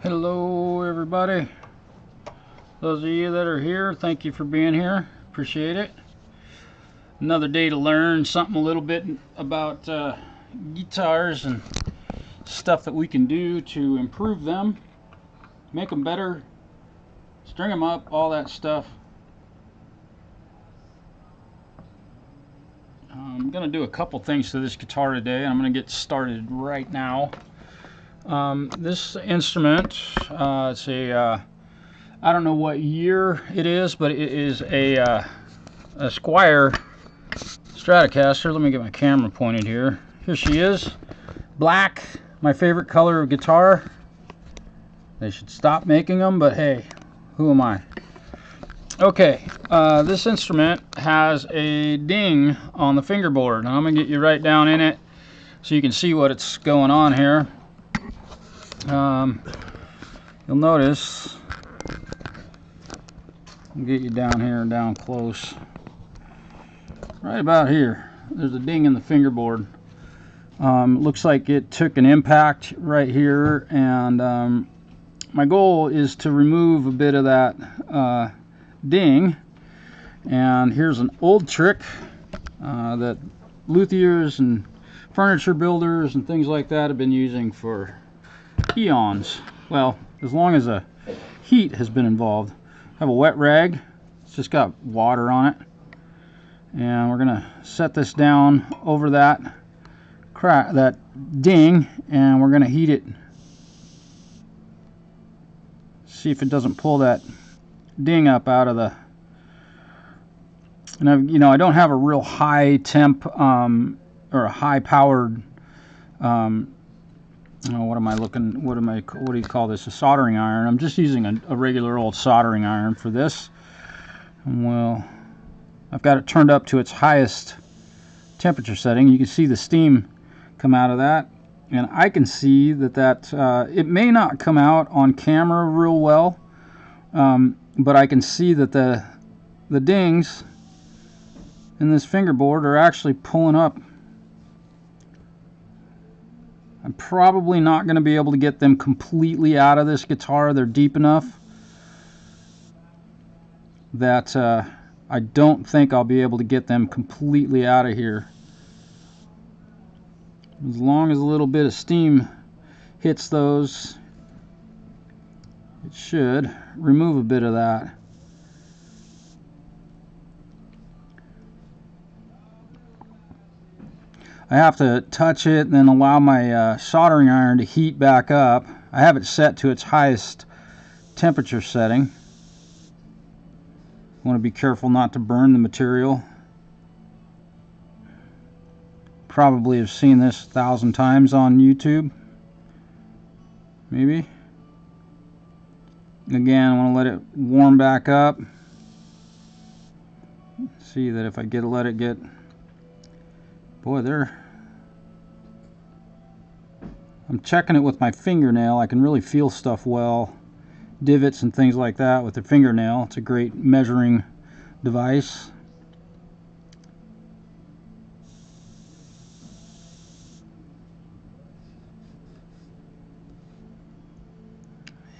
Hello everybody. Those of you that are here, thank you for being here. Appreciate it. Another day to learn something a little bit about guitars and stuff that we can do to improve them, make them better, string them up, all that stuff. I'm going to do a couple things to this guitar today. I'm going to get started right now. This instrument, it's a, I don't know what year it is, but it is a Squire Stratocaster. Let me get my camera pointed here. Here she is. Black, my favorite color of guitar. They should stop making them, but hey, who am I? Okay, this instrument has a ding on the fingerboard. Now I'm going to get you right down in it so you can see what's going on here. You'll notice, I'll get you down here and down close. Right about here, there's a ding in the fingerboard. Looks like it took an impact right here, and my goal is to remove a bit of that ding. And here's an old trick that luthiers and furniture builders and things like that have been using for eons. Well, as long as a heat has been involved. I have a wet rag. It's just got water on it, and we're gonna set this down over that crack, that ding, and we're gonna heat it. See if it doesn't pull that ding up out of the. And you know, I don't have a real high temp or a high powered. What am I looking? What do you call this? A soldering iron. I'm just using a regular old soldering iron for this. Well, I've got it turned up to its highest temperature setting. You can see the steam come out of that, and I can see that it may not come out on camera real well, but I can see that the dings in this fingerboard are actually pulling up. I'm probably not going to be able to get them completely out of this guitar. They're deep enough that I don't think I'll be able to get them completely out of here. As long as a little bit of steam hits those, it should remove a bit of that. I have to touch it and then allow my soldering iron to heat back up. I have it set to its highest temperature setting. I want to be careful not to burn the material. Probably have seen this 1,000 times on YouTube. Maybe. Again, I want to let it warm back up. See that if I let it get. Boy, I'm checking it with my fingernail. I can really feel stuff well. Divots and things like that with the fingernail. It's a great measuring device.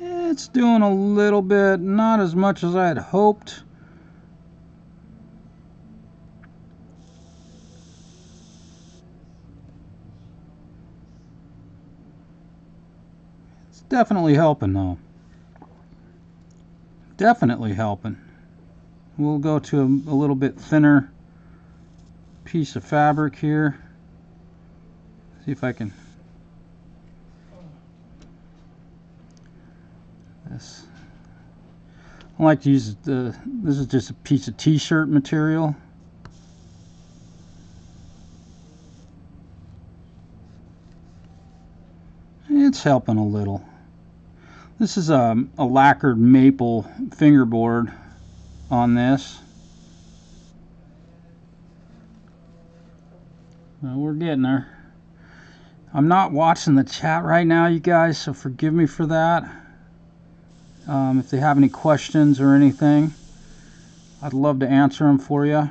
It's doing a little bit, not as much as I had hoped. Definitely helping though. Definitely helping. We'll go to a little bit thinner piece of fabric here. See if I can. This. I like to use this is just a piece of t-shirt material. It's helping a little. This is a lacquered maple fingerboard on this. Well, we're getting there. I'm not watching the chat right now, you guys, so forgive me for that. If they have any questions or anything, I'd love to answer them for you.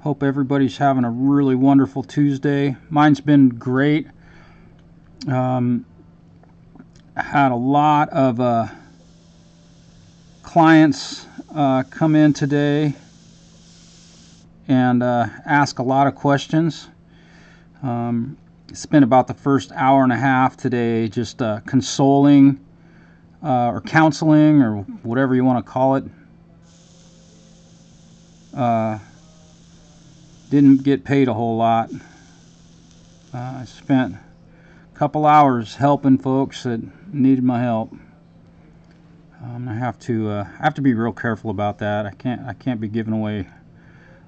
Hope everybody's having a really wonderful Tuesday. Mine's been great. I had a lot of clients come in today and ask a lot of questions. Spent about the first hour and a half today just consoling or counseling or whatever you want to call it. Didn't get paid a whole lot. I spent a couple hours helping folks that needed my help. I have to be real careful about that. I can't be giving away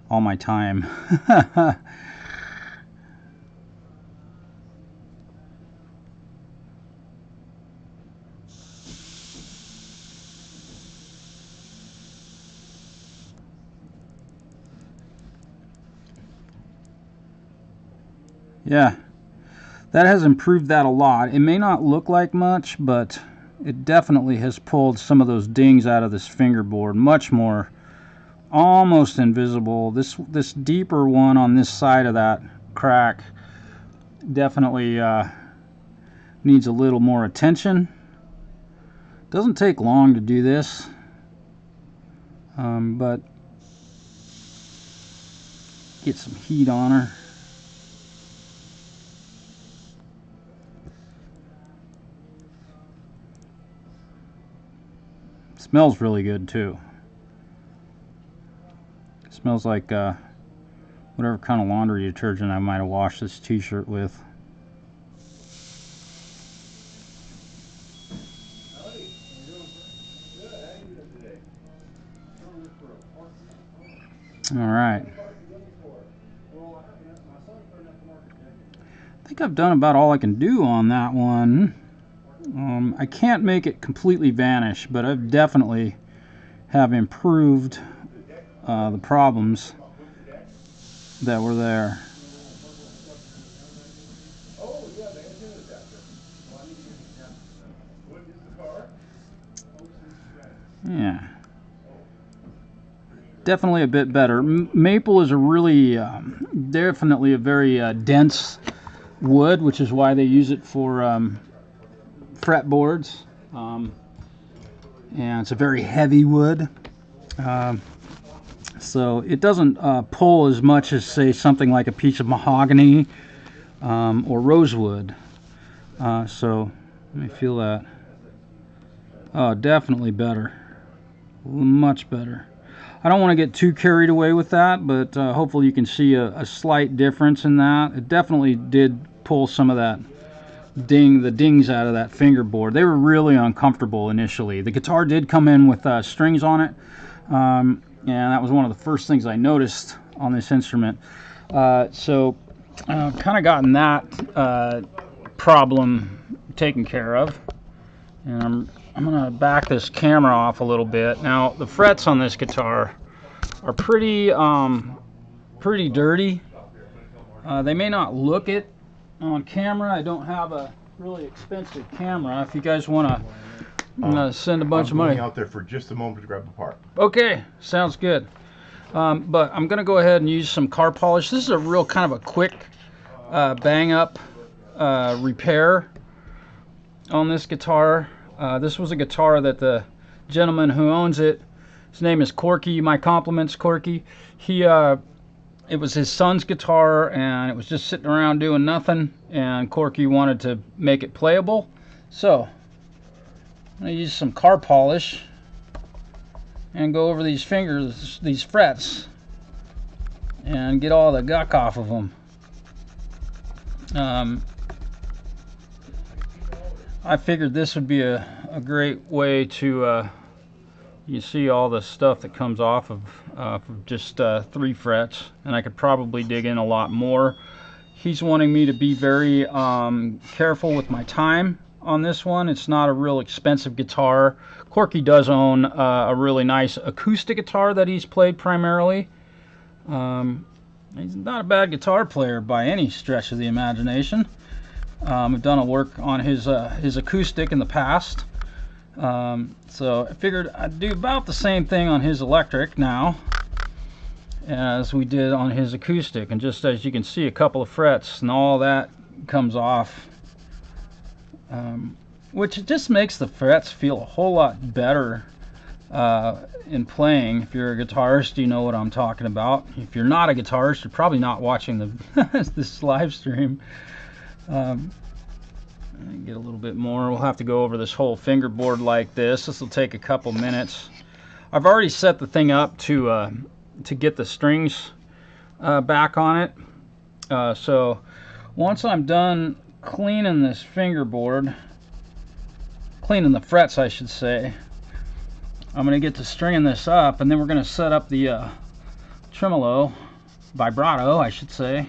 all my time. Yeah, that has improved that a lot. It may not look like much, but it definitely has pulled some of those dings out of this fingerboard. Much more, almost invisible. This deeper one on this side of that crack definitely needs a little more attention. Doesn't take long to do this, but get some heat on her. Smells really good too. It smells like whatever kind of laundry detergent I might have washed this t-shirt with. All right. I think I've done about all I can do on that one. I can't make it completely vanish, but I've definitely have improved the problems that were there. Yeah, definitely a bit better. Maple is a really definitely a very dense wood, which is why they use it for fretboards, and it's a very heavy wood, so it doesn't pull as much as, say, something like a piece of mahogany or rosewood. So let me feel that. Oh, definitely better, much better. I don't want to get too carried away with that, but hopefully you can see a slight difference in that. It definitely did pull some of that the dings out of that fingerboard. They were really uncomfortable initially. The guitar did come in with strings on it, and that was one of the first things I noticed on this instrument. So I've kind of gotten that problem taken care of, and I'm gonna back this camera off a little bit. Now the frets on this guitar are pretty dirty. They may not look it on camera. I don't have a really expensive camera. If you guys want to send a bunch of money out there for just a moment to grab the part. Okay, sounds good. But I'm gonna go ahead and use some car polish. This is a real kind of a quick bang up repair on this guitar. This was a guitar that the gentleman who owns it, his name is Corky. My compliments, Corky. It was his son's guitar, and it was just sitting around doing nothing, and Corky wanted to make it playable. So I'm going to use some car polish and go over these fingers, these frets, and get all the guck off of them. I figured this would be a great way to you see all the stuff that comes off of just 3 frets, and I could probably dig in a lot more. He's wanting me to be very careful with my time on this one. It's not a real expensive guitar. Corky does own a really nice acoustic guitar that he's played primarily. He's not a bad guitar player by any stretch of the imagination. I've done a work on his acoustic in the past. So I figured I'd do about the same thing on his electric now as we did on his acoustic, and just as you can see, a couple of frets and all that comes off, which just makes the frets feel a whole lot better in playing. If you're a guitarist, you know what I'm talking about. If you're not a guitarist, you're probably not watching this live stream. Get a little bit more. We'll have to go over this whole fingerboard like this. This will take a couple minutes. I've already set the thing up to get the strings back on it. So once I'm done cleaning this fingerboard, cleaning the frets I should say, I'm going to get to stringing this up, and then we're going to set up the tremolo, vibrato I should say.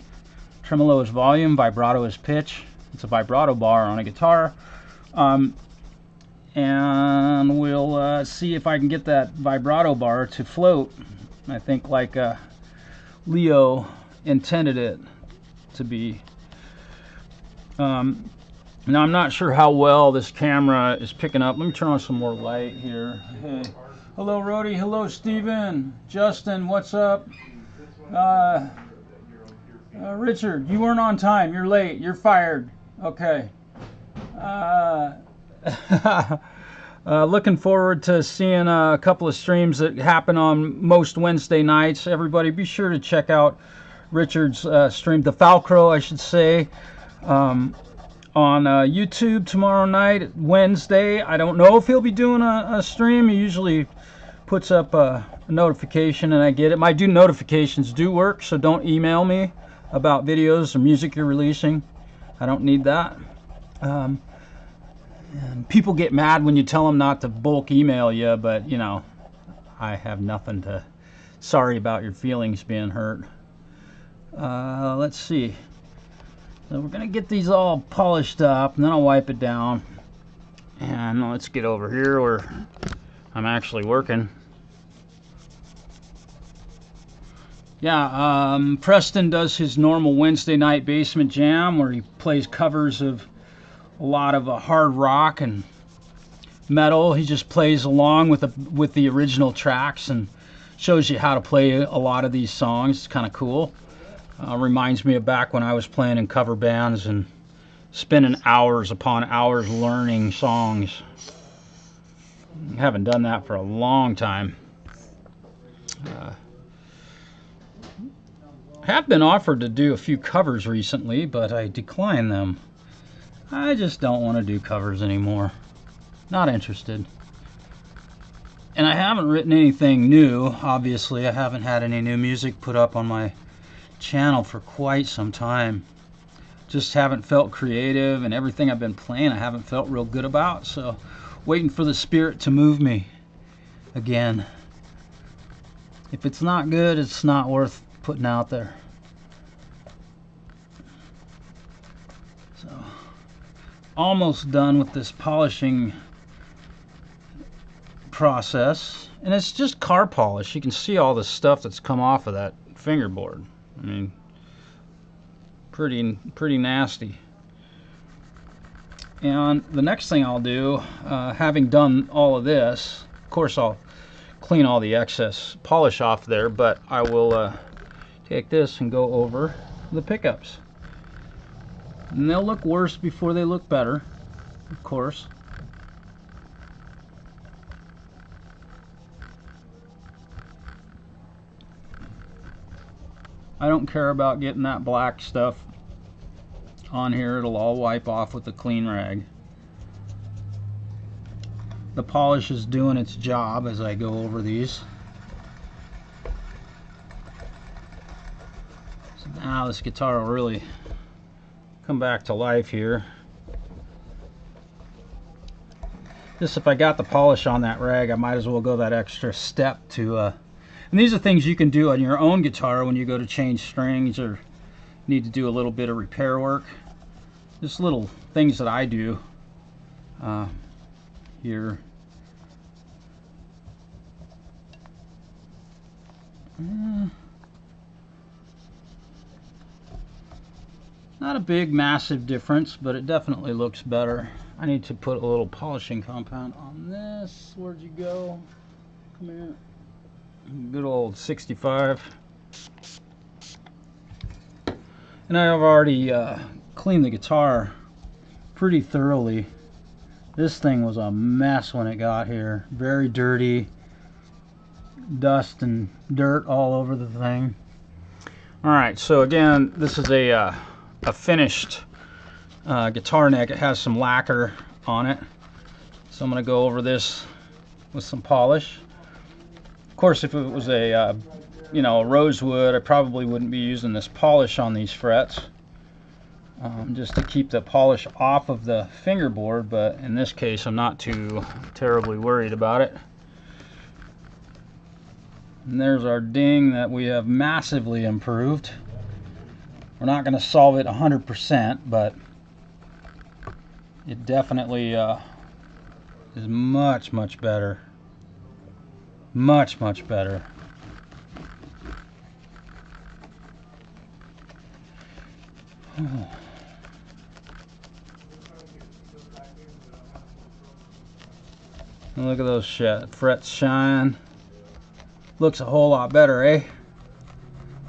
Tremolo is volume, vibrato is pitch. It's a vibrato bar on a guitar, and we'll see if I can get that vibrato bar to float, I think like Leo intended it to be. Now I'm not sure how well this camera is picking up. Let me turn on some more light here. Hey. Hello Rody, hello Steven, Justin, what's up? Richard, you weren't on time, you're late, you're fired. Okay. Looking forward to seeing a couple of streams that happen on most Wednesday nights. Everybody be sure to check out Richard's stream, the Falcro I should say, on YouTube tomorrow night, Wednesday. I don't know if he'll be doing a stream. He usually puts up a notification and I get it. My notifications do work, so don't email me about videos or music you're releasing. I don't need that. And people get mad when you tell them not to bulk email you, but you know, I have nothing to. Sorry about your feelings being hurt. Let's see. So we're gonna get these all polished up, and then I'll wipe it down. And let's get over here where I'm actually working. Yeah, Preston does his normal Wednesday night basement jam where he plays covers of a lot of hard rock and metal. He just plays along with the original tracks and shows you how to play a lot of these songs. It's kind of cool. Reminds me of back when I was playing in cover bands and spending hours upon hours learning songs. I haven't done that for a long time. Have been offered to do a few covers recently, but I declined them. I just don't want to do covers anymore. Not interested. And I haven't written anything new. Obviously, I haven't had any new music put up on my channel for quite some time. Just haven't felt creative, and everything I've been playing I haven't felt real good about, so waiting for the spirit to move me again. If it's not good, it's not worth putting out there. So almost done with this polishing process, and it's just car polish. You can see all the stuff that's come off of that fingerboard. I mean, pretty nasty. And the next thing I'll do, having done all of this, of course I'll clean all the excess polish off there, but I will take this and go over the pickups. And they'll look worse before they look better, of course. I don't care about getting that black stuff on here. It'll all wipe off with a clean rag. The polish is doing its job as I go over these. So now this guitar will really come back to life here. Just if I got the polish on that rag, I might as well go that extra step to and these are things you can do on your own guitar when you go to change strings or need to do a little bit of repair work. Just little things that I do here. Not a big massive difference, but it definitely looks better. I need to put a little polishing compound on this. Where'd you go? Come here. Good old 65. And I have already cleaned the guitar pretty thoroughly. This thing was a mess when it got here. Very dirty. Dust and dirt all over the thing. Alright, so again, this is a finished guitar neck. It has some lacquer on it. So I'm going to go over this with some polish. Of course, if it was a you know, a rosewood, I probably wouldn't be using this polish on these frets, just to keep the polish off of the fingerboard, but in this case I'm not too terribly worried about it. And there's our ding that we have massively improved. We're not going to solve it 100%, but it definitely is much better. Much better. Oh. Look at those frets shine. Looks a whole lot better, eh?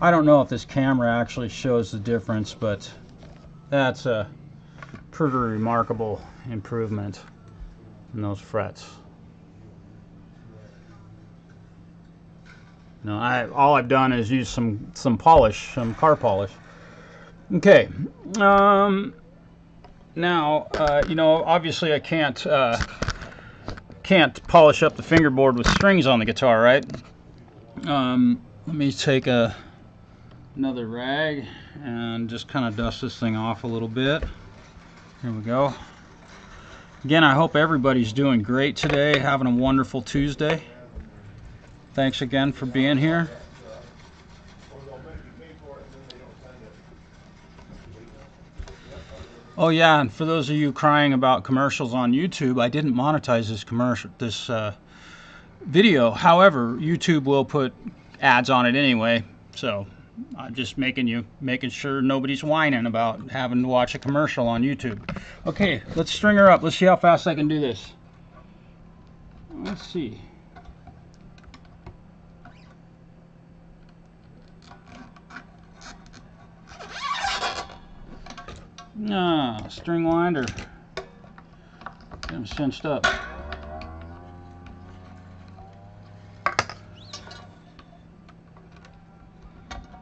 I don't know if this camera actually shows the difference, but that's a pretty remarkable improvement in those frets. No, all I've done is use some polish, some car polish. Okay. Now, you know, obviously I can't polish up the fingerboard with strings on the guitar, right? Let me take another rag and just kind of dust this thing off a little bit. Here we go. Again, I hope everybody's doing great today, having a wonderful Tuesday. Thanks again for being here. Oh yeah, and for those of you crying about commercials on YouTube, I didn't monetize this video. However, YouTube will put ads on it anyway, so I'm just making sure nobody's whining about having to watch a commercial on YouTube. Okay, let's string her up. Let's see how fast I can do this. Let's see. String winder. Get them cinched up.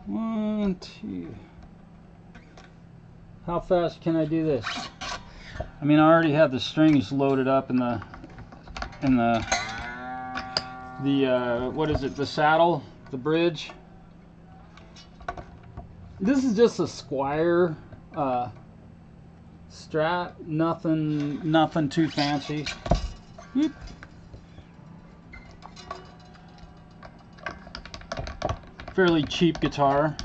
One, two. How fast can I do this? I mean, I already have the strings loaded up in the what is it? The saddle, the bridge. This is just a Squire Strat, nothing too fancy. Whoop. Fairly cheap guitar.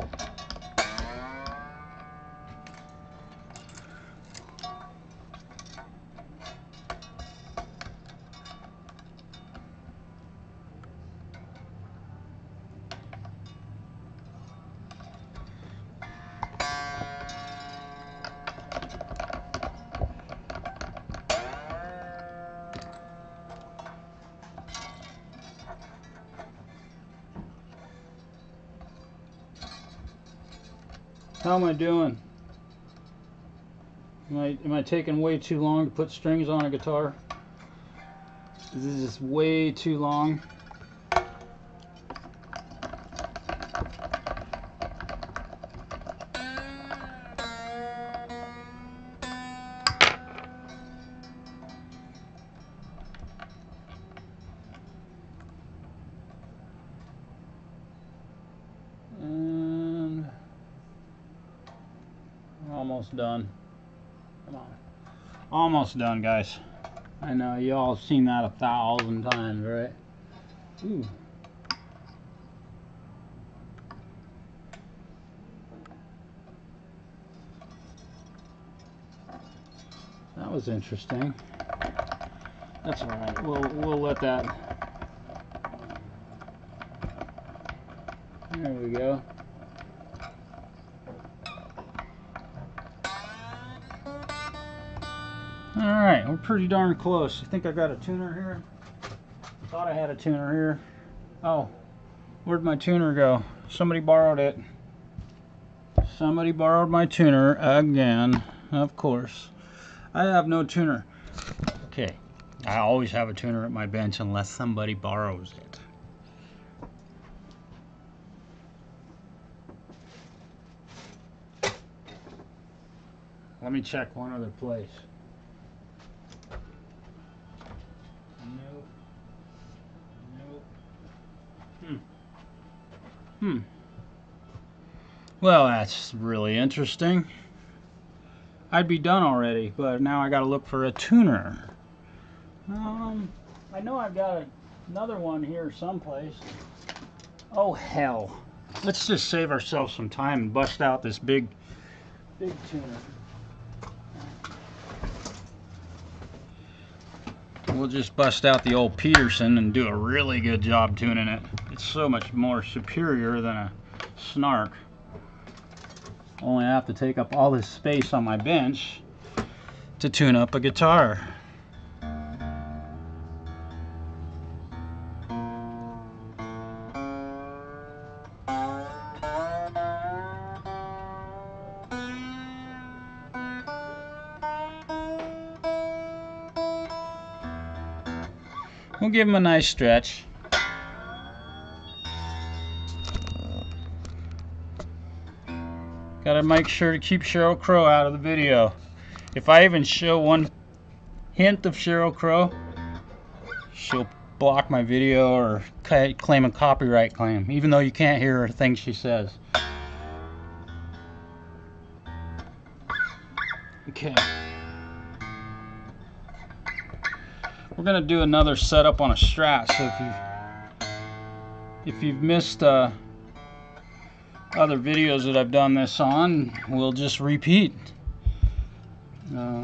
How am I doing? Am I taking way too long to put strings on a guitar? This is just way too long. Almost done. Come on. Almost done, guys. I know you all have seen that 1,000 times, right? Ooh. That was interesting. That's all right. We'll let that. There we go. Alright, we're pretty darn close. I think I got a tuner here. Thought I had a tuner here. Oh, where'd my tuner go? Somebody borrowed it. Somebody borrowed my tuner again, of course. I have no tuner. Okay, I always have a tuner at my bench unless somebody borrows it. Let me check one other place. Nope. Well, that's really interesting. I'd be done already, but now I gotta look for a tuner. I know I've got another one here someplace. Oh hell. Let's just save ourselves some time and bust out this big tuner. We'll just bust out the old Peterson and do a really good job tuning it. It's so much more superior than a snark. Only have to take up all this space on my bench to tune up a guitar. We'll give him a nice stretch. Gotta make sure to keep Sheryl Crow out of the video. If I even show one hint of Sheryl Crow, she'll block my video or claim a copyright claim, even though you can't hear a thing she says. Okay. We're gonna do another setup on a Strat, so if you've missed other videos that I've done this on, we'll just repeat. I'm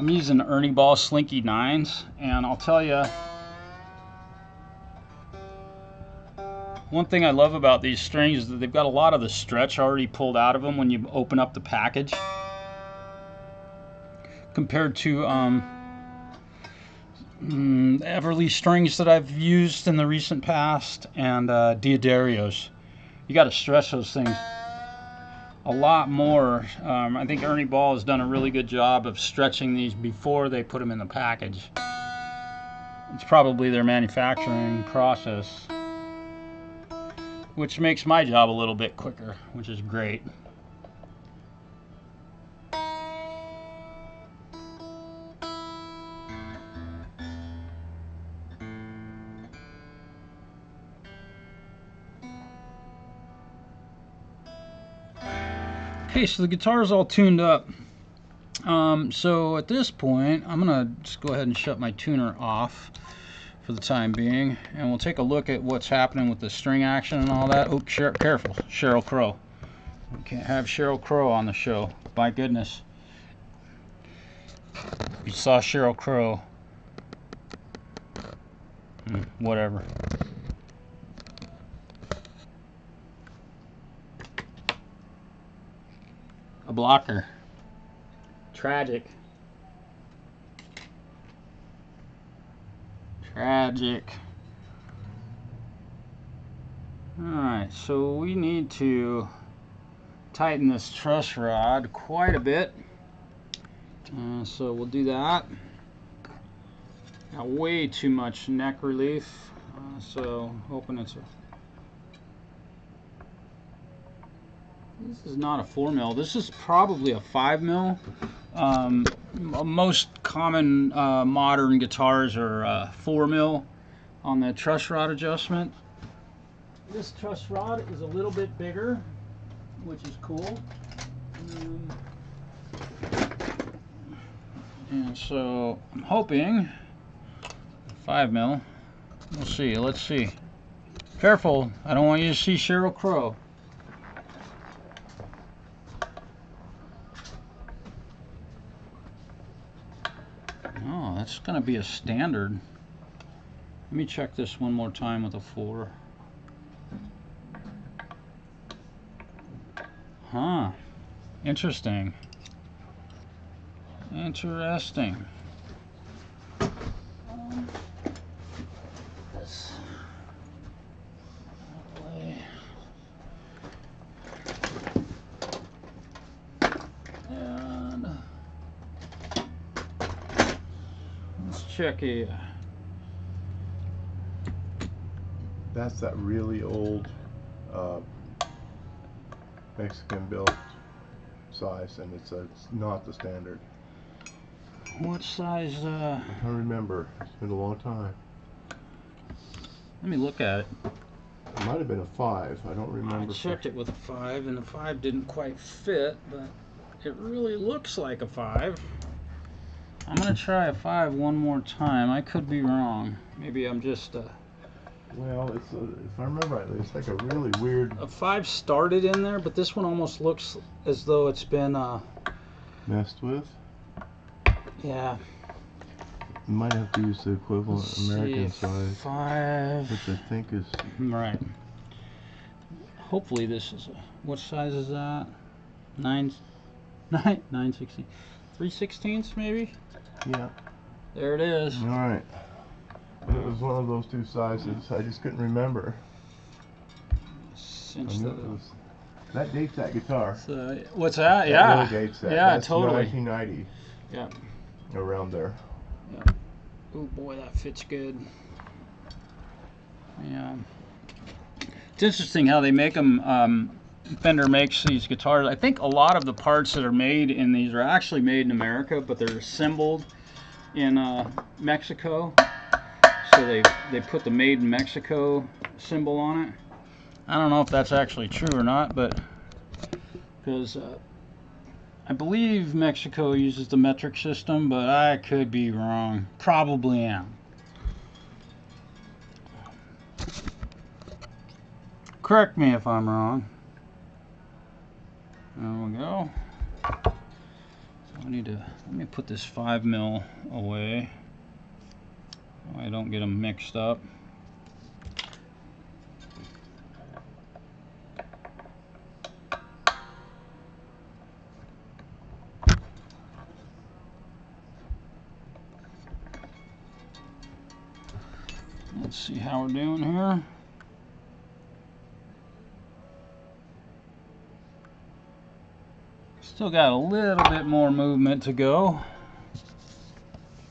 using Ernie Ball Slinky 9s, and I'll tell you, one thing I love about these strings is that they've got a lot of the stretch already pulled out of them when you open up the package, compared to Everly strings that I've used in the recent past and Diodarios. You got to stretch those things a lot more. I think Ernie Ball has done a really good job of stretching these before they put them in the package. It's probably their manufacturing process, which makes my job a little bit quicker, which is great. Okay, so the guitar is all tuned up. So at this point, I'm gonna just go ahead and shut my tuner off for the time being, and we'll take a look at what's happening with the string action and all that. Oh, careful, Sheryl Crow. We can't have Sheryl Crow on the show. My goodness. You saw Sheryl Crow. Whatever. A blocker. Tragic. Tragic. Alright, so we need to tighten this truss rod quite a bit. So we'll do that. Got way too much neck relief, so hoping it's a... This is not a 4mm. This is probably a 5mm. Most common modern guitars are 4mm on the truss rod adjustment. This truss rod is a little bit bigger, which is cool. And so I'm hoping 5mm. We'll see. Let's see. Careful! I don't want you to see Sheryl Crow. Oh, that's going to be a standard. Let me check this one more time with a 4. Huh. Interesting. Interesting. This way. And let's check a. That's that really old Mexican built size, and it's not the standard. What size? I don't remember. It's been a long time. Let me look at it. It might have been a 5. I don't remember. I checked it with a 5, and the 5 didn't quite fit, but it really looks like a 5. I'm gonna try a 5 one more time. I could be wrong. Maybe I'm just. Well, it's if I remember rightly, it's like a really weird. A 5 started in there, but this one almost looks as though it's been Messed with. Yeah. You might have to use the equivalent Let's American see, size, 5. which I think is Right. Hopefully this is what size is that? 9/16. 3/16 maybe? Yeah. There it is. All right. It was one of those two sizes. I just couldn't remember. Cinch That dates that guitar. So, what's that? That Yeah. really dates that. Yeah, That's totally. 1990. Yeah. Around there. Yeah. Oh boy, that fits good. Yeah. It's interesting how they make them. Fender makes these guitars. I think a lot of the parts that are made in these are actually made in America, but they're assembled in Mexico. So they put the Made in Mexico symbol on it. I don't know if that's actually true or not, but because I believe Mexico uses the metric system, but I could be wrong. Probably am. Correct me if I'm wrong. There we go. So I need to, let me put this 5mm away. So I don't get them mixed up. Let's see how we're doing here. Still got a little bit more movement to go.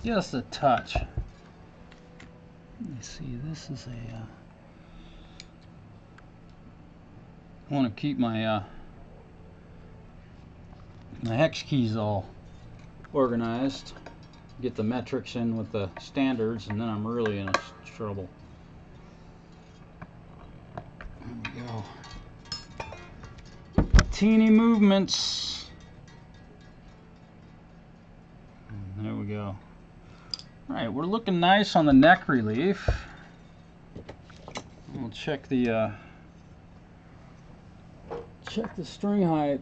Just a touch. Let me see, this is a... I want to keep my my hex keys all organized. Get the metrics in with the standards, and then I'm really in trouble. There we go. Teeny movements. There we go. Alright, we're looking nice on the neck relief. We'll check the string height.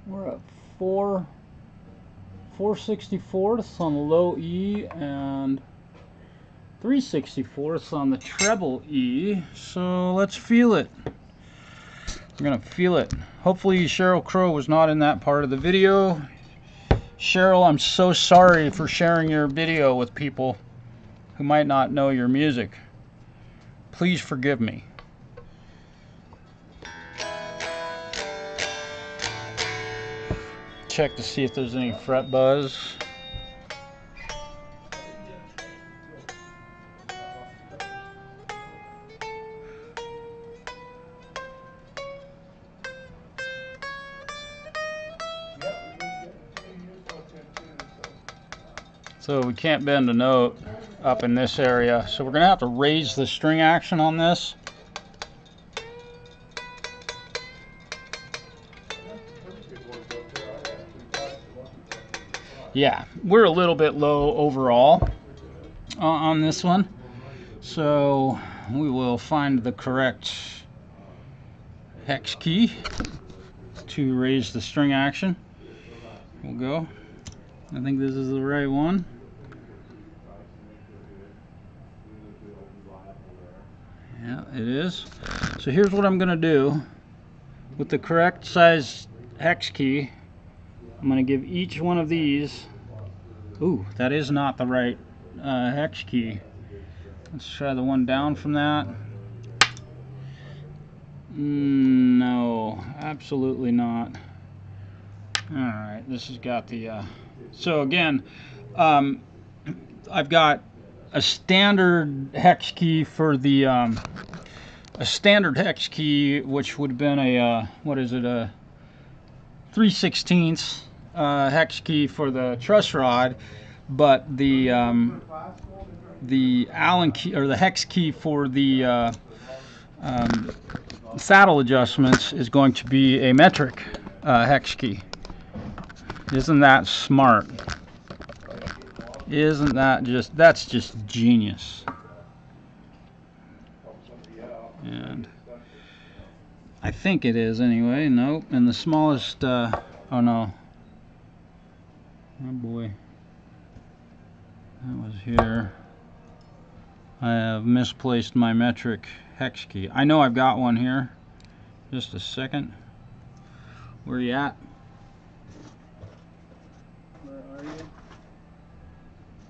We're at 4/64 on the low E and 3/64 on the treble E. So let's feel it. We're gonna feel it. Hopefully Cheryl Crow was not in that part of the video. Cheryl, I'm so sorry for sharing your video with people who might not know your music. Please forgive me. Check to see if there's any fret buzz. So we can't bend a note up in this area, so we're going to have to raise the string action on this. Yeah, we're a little bit low overall on this one, so we will find the correct hex key to raise the string action. We'll go. I think this is the right one. Yeah, it is. So here's what I'm going to do. with the correct size hex key, I'm going to give each one of these. Ooh, that is not the right hex key. Let's try the one down from that. No, absolutely not. Alright, this has got the... so again, I've got a standard hex key for the... a standard hex key, which would have been a... what is it? A 3/16 hex key for the truss rod, but the Allen key, or the hex key for the saddle adjustments, is going to be a metric hex key. Isn't that smart? Isn't that just, that's just genius. And I think it is anyway. Nope. And the smallest, oh no. Oh boy. That was here. I have misplaced my metric hex key. I know I've got one here. Just a second. Where are you at? Where are you?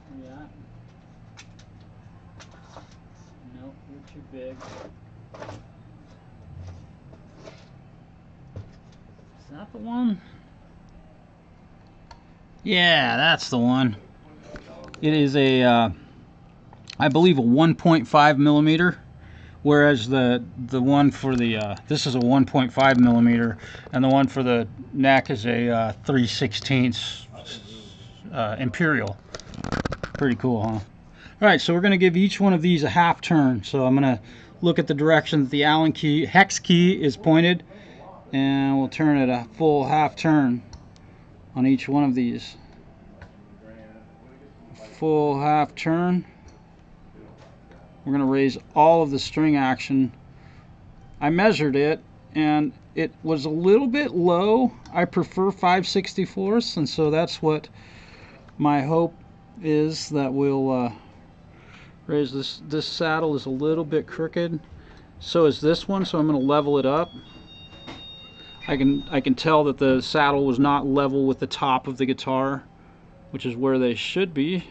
Where you at? Nope, you're too big. Is that the one? Yeah, that's the one. It is a, I believe, a 1.5 millimeter, whereas the one for the this is a 1.5 millimeter, and the one for the neck is a 3/16 imperial. Pretty cool, huh? All right, so we're going to give each one of these a half turn. So I'm going to look at the direction that the Allen key, hex key, is pointed, and we'll turn it a full half turn on each one of these. Full half turn. We're going to raise all of the string action. I measured it and it was a little bit low. I prefer 5/64, and so that's what my hope is, that we'll raise this. This saddle is a little bit crooked. So is this one, so I'm going to level it up. I can tell that the saddle was not level with the top of the guitar, which is where they should be.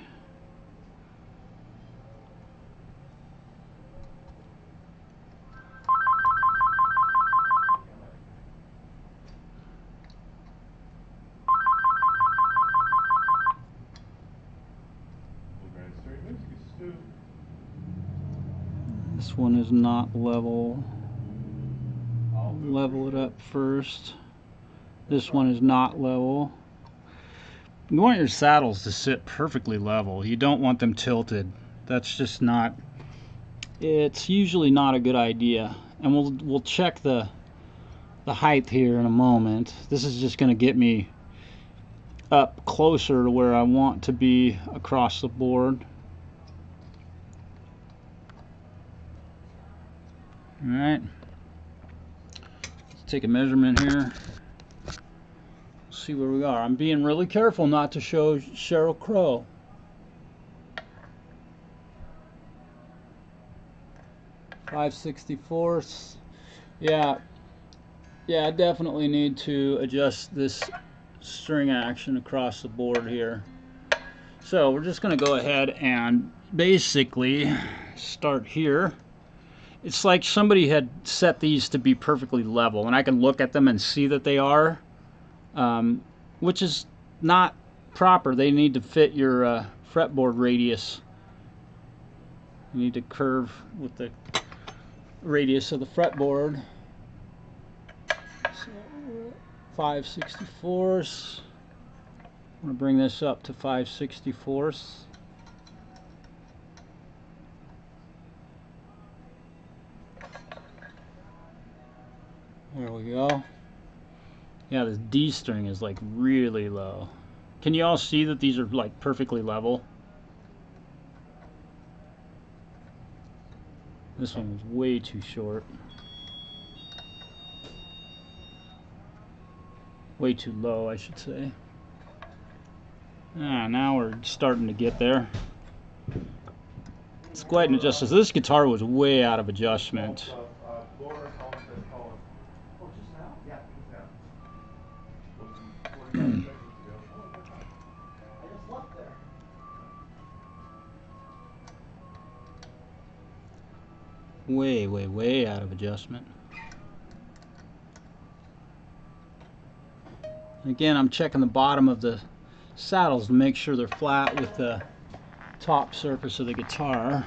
This one is not level. Level it up first. This one is not level. You want your saddles to sit perfectly level. You don't want them tilted. That's just not, it's usually not a good idea. And we'll check the height here in a moment. This is just going to get me up closer to where I want to be across the board. Alright, let's take a measurement here. See where we are. I'm being really careful not to show Sheryl Crow. .5/64. Yeah, I definitely need to adjust this string action across the board here. So we're just going to go ahead and basically start here. It's like somebody had set these to be perfectly level, and I can look at them and see that they are, which is not proper. They need to fit your fretboard radius. You need to curve with the radius of the fretboard. So 5/64. I'm going to bring this up to 5/64. There we go. Yeah, this D string is like really low. Can you all see that these are like perfectly level? This one was way too short. Way too low, I should say. Now we're starting to get there. It's quite an adjustment. This guitar was way out of adjustment. Way, way, way out of adjustment. And again, I'm checking the bottom of the saddles to make sure they're flat with the top surface of the guitar.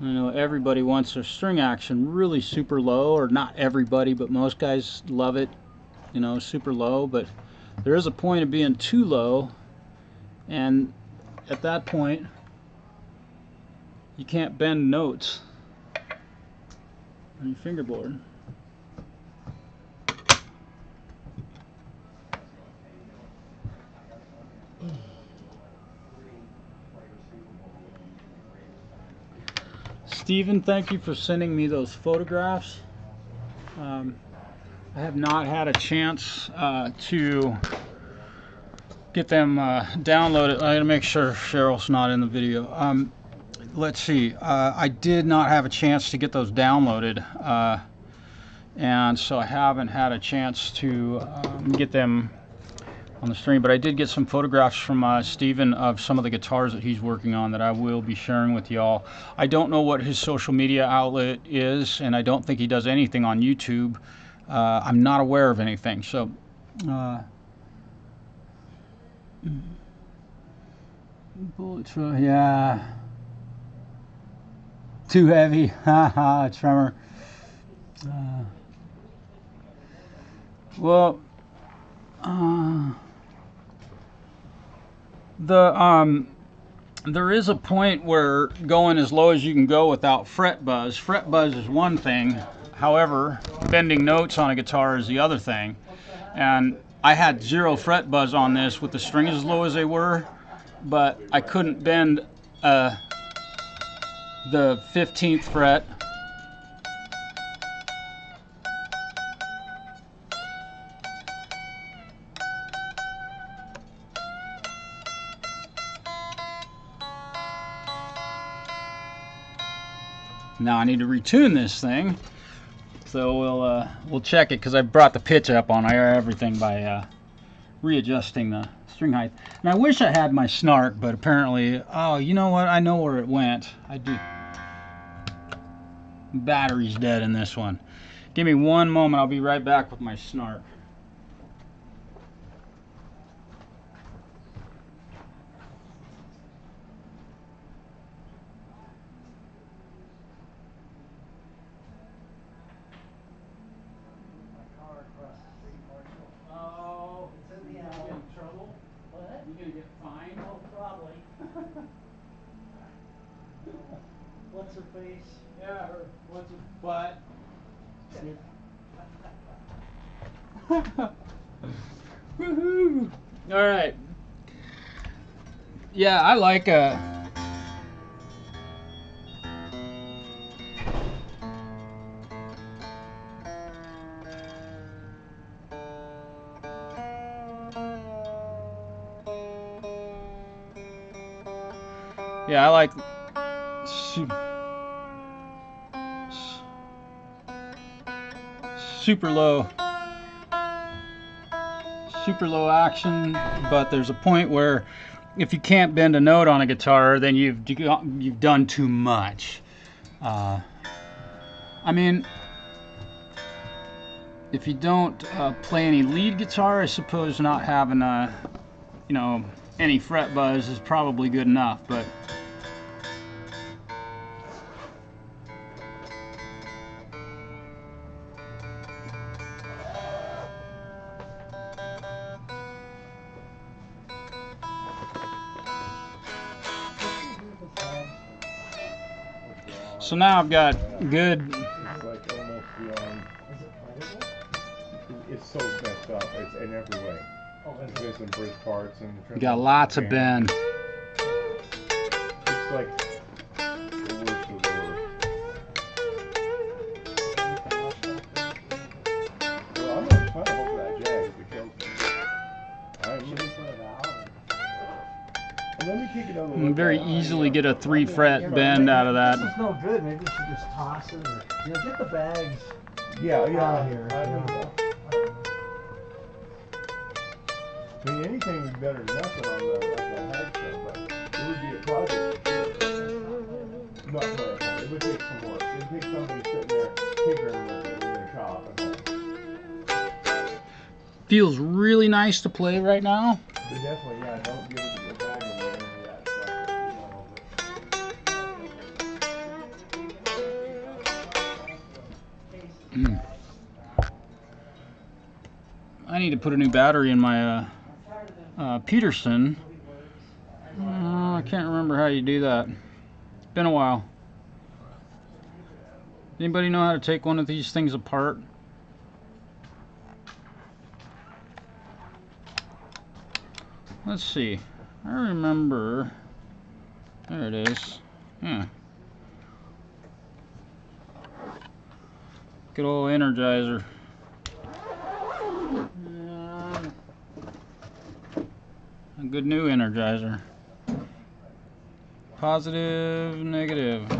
I know everybody wants their string action really super low, or not everybody, but most guys love it, you know, super low, but there is a point of being too low, and at that point you can't bend notes on your fingerboard. Stephen, thank you for sending me those photographs. I have not had a chance to get them downloaded. I gotta make sure Cheryl's not in the video. Let's see. I did not have a chance to get those downloaded, and so I haven't had a chance to get them on the stream, but I did get some photographs from Steven of some of the guitars that he's working on that I will be sharing with y'all. I don't know what his social media outlet is, and I don't think he does anything on YouTube. I'm not aware of anything, so bullet truck, yeah, too heavy, haha, tremor. Well, there is a point where going as low as you can go without fret buzz. Fret buzz is one thing, however, bending notes on a guitar is the other thing. And I had 0 fret buzz on this with the strings as low as they were, but I couldn't bend the 15th fret. Now I need to retune this thing, so we'll check it, because I brought the pitch up on everything by readjusting the string height. And I wish I had my snark, but apparently, oh, you know what? I know where it went. I do. Battery's dead in this one. Give me one moment. I'll be right back with my snark. What's her face? Yeah, her, what's her butt? Woohoo! All right. Yeah, I like super low action, but there's a point where if you can't bend a note on a guitar, then you've done too much. I mean, if you don't play any lead guitar, I suppose not having you know, any fret buzz is probably good enough, but so now I've got good. It's like almost beyond. Is it playable? It's so messed up. It's in every way. Oh, There's missing bridge parts and. You got lots of bend. It's like the worst of the worst. Well, I'm not trying to hope that Jag if it kills me. I'm Let me take it on the You can very easily get a 3-fret bend out of that. This is no good. Maybe we should just toss it or get the bags. Yeah, out of here. here. I mean, anything would be better than nothing on the head show, but it would be a project. Not playable. It would take some work. It would take somebody sitting there tinkering with it in their shop at home. Feels really nice to play right now. But definitely, yeah, don't give it your bag or any of that stuff. I need to put a new battery in my Peterson. I can't remember how you do that. It's been a while. Anybody know how to take one of these things apart? Let's see. I remember. There it is. Yeah. Good old Energizer. A good new Energizer. Positive, negative.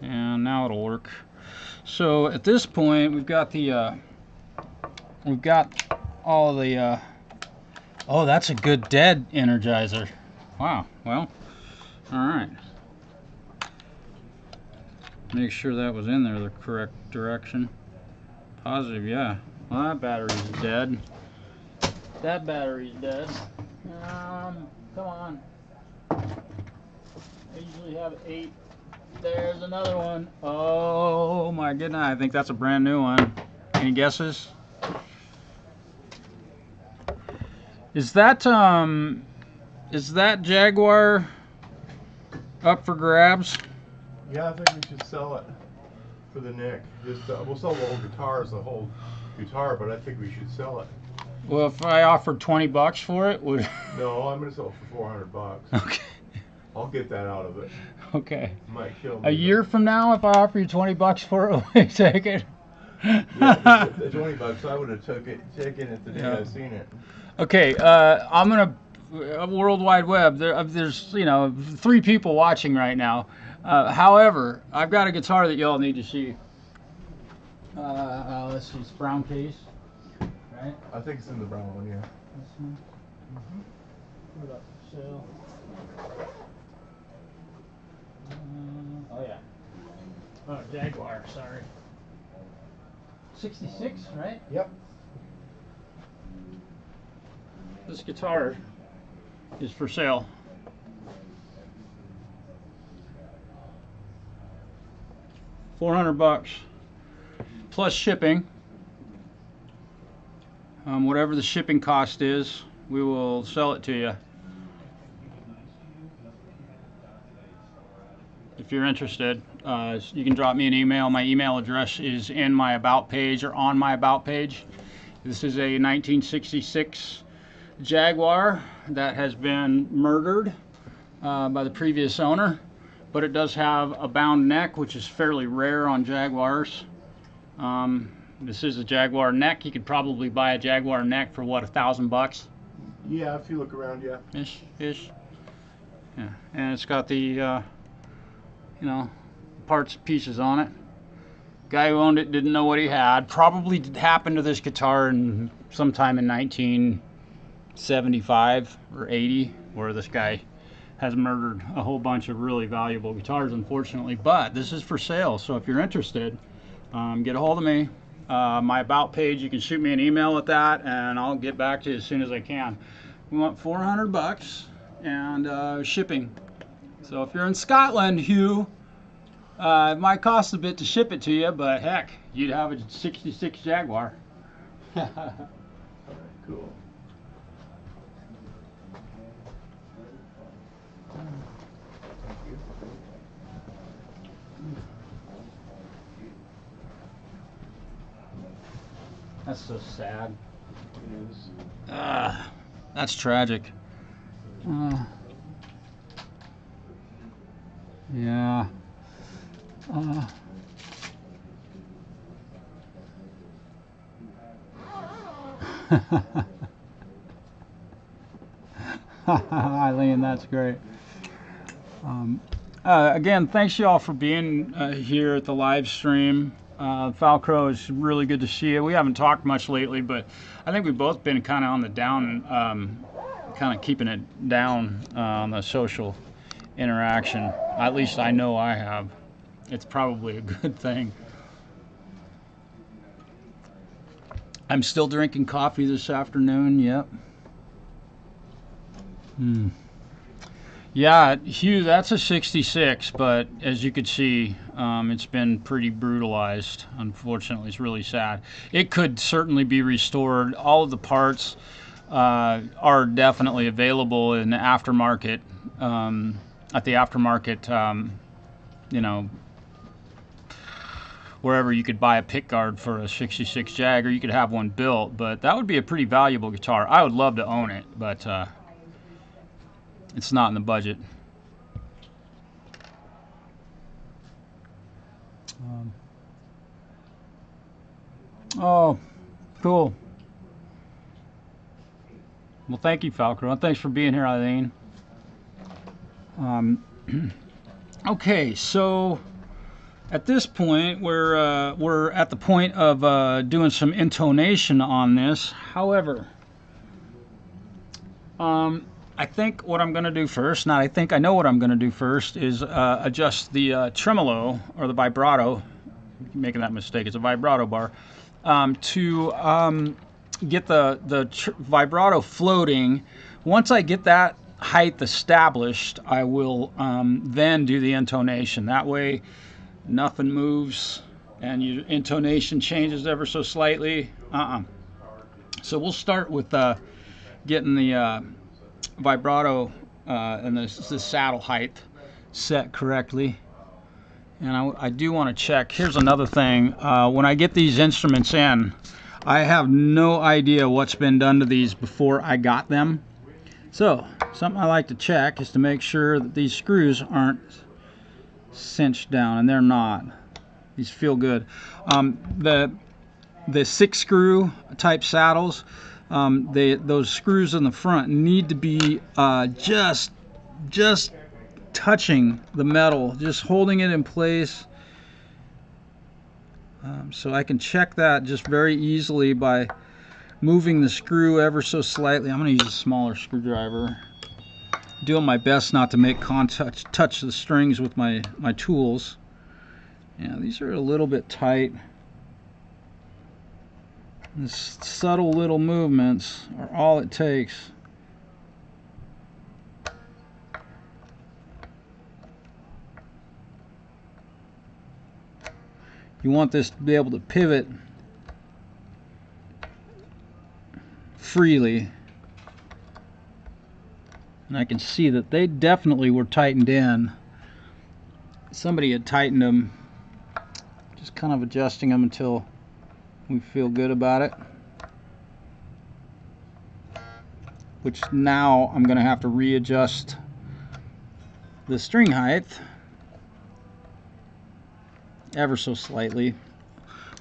And now it'll work. So at this point, we've got all the. Oh, that's a good dead Energizer. Wow. Well, all right. Make sure that was in there the correct direction. Positive, yeah. Well, that battery's dead. That battery's dead. Come on. I usually have 8. There's another one. Oh my goodness, I think that's a brand new one. Any guesses? Is that Jaguar up for grabs? Yeah, I think we should sell it for the neck. Just we'll sell the whole guitar as the whole guitar, but I think we should sell it. Well, if I offered $20 for it, would? No, I'm gonna sell it for $400. Okay. I'll get that out of it. Okay. Might kill me. A year from now, if I offer you $20 for it, will you take it? Yeah, the $20, I would have taken it the day I seen it. Okay, I'm gonna World Wide Web. There's 3 people watching right now. However, I've got a guitar that y'all need to see. Let's see, it's brown case, right? I think it's in the brown one, yeah. This one. Put it up for sale. Oh yeah. Oh, Jaguar. Sorry. 66, right? Yep. This guitar is for sale. $400 plus shipping. Whatever the shipping cost is, we will sell it to you. If you're interested, you can drop me an email. My email address is in my About page or on my About page. This is a 1966 Jaguar that has been murdered by the previous owner, but it does have a bound neck, which is fairly rare on Jaguars. This is a Jaguar neck. You could probably buy a Jaguar neck for what, $1,000? Yeah, if you look around, yeah. Ish. Yeah, and it's got the parts and pieces on it. Guy who owned it didn't know what he had. Probably happened to this guitar in sometime in 1975 or 80, where this guy has murdered a whole bunch of really valuable guitars, unfortunately. But this is for sale, so if you're interested, get a hold of me. My About page, you can shoot me an email with that, and I'll get back to you as soon as I can. We want $400 and shipping. So if you're in Scotland, Hugh, it might cost a bit to ship it to you, but heck, you'd have a 66 Jaguar. Cool. That's so sad. It is. That's tragic. Yeah. Eileen, that's great. Again, thanks y'all for being here at the live stream. Falcro, it's really good to see you. We haven't talked much lately, but I think we've both been kind of on the down, kind of keeping it down on the social interaction. At least I know I have. It's probably a good thing. I'm still drinking coffee this afternoon. Yep. Yeah, Hugh, that's a 66, but as you could see, it's been pretty brutalized. Unfortunately, it's really sad. It could certainly be restored. All of the parts are definitely available in the aftermarket, at the aftermarket, you know, wherever you could buy a pick guard for a 66 Jag, or you could have one built, but that would be a pretty valuable guitar. I would love to own it, but it's not in the budget. Oh, cool. Well, thank you, Falcro, and thanks for being here, Eileen. Okay, so at this point, we're at the point of doing some intonation on this. However, I think what I'm going to do first, not I think, I know what I'm going to do first, is adjust the tremolo, or the vibrato. I'm making that mistake, it's a vibrato bar, to get the vibrato floating. Once I get that height established, I will then do the intonation. That way nothing moves and your intonation changes ever so slightly. So we'll start with getting the vibrato and the saddle height set correctly. And I do want to check. Here's another thing. When I get these instruments in, I have no idea what's been done to these before I got them. So something I like to check is to make sure that these screws aren't cinched down, and they're not. These feel good. The 6-screw type saddles, those screws in the front need to be just touching the metal, just holding it in place. So I can check that just very easily by moving the screw ever so slightly. I'm going to use a smaller screwdriver. Doing my best not to make contact, touch the strings with my tools. Yeah, these are a little bit tight. The subtle little movements are all it takes. You want this to be able to pivot freely. And I can see that they definitely were tightened in. Somebody had tightened them. Just kind of adjusting them until we feel good about it. Which now I'm going to have to readjust the string height ever so slightly.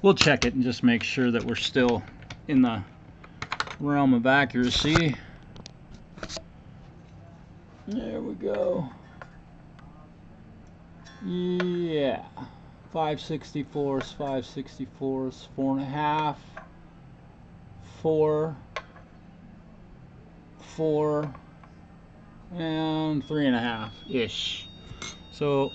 We'll check it and just make sure that we're still in the realm of accuracy. There we go. Yeah. 5/64, 5/64, 4.5, 4, 4, and 3.5-ish. So,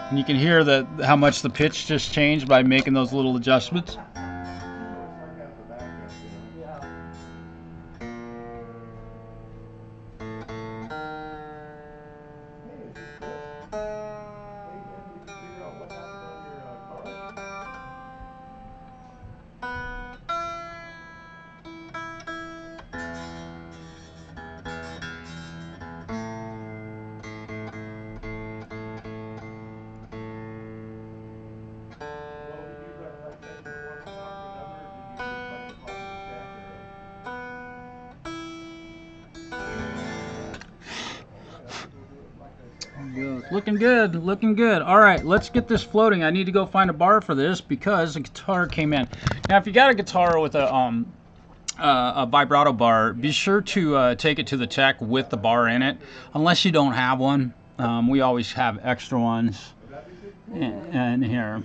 and you can hear that how much the pitch just changed by making those little adjustments. Looking good, looking good. All right, let's get this floating. I need to go find a bar for this because the guitar came in. Now, if you got a guitar with a a vibrato bar, be sure to take it to the tech with the bar in it, unless you don't have one. We always have extra ones in here.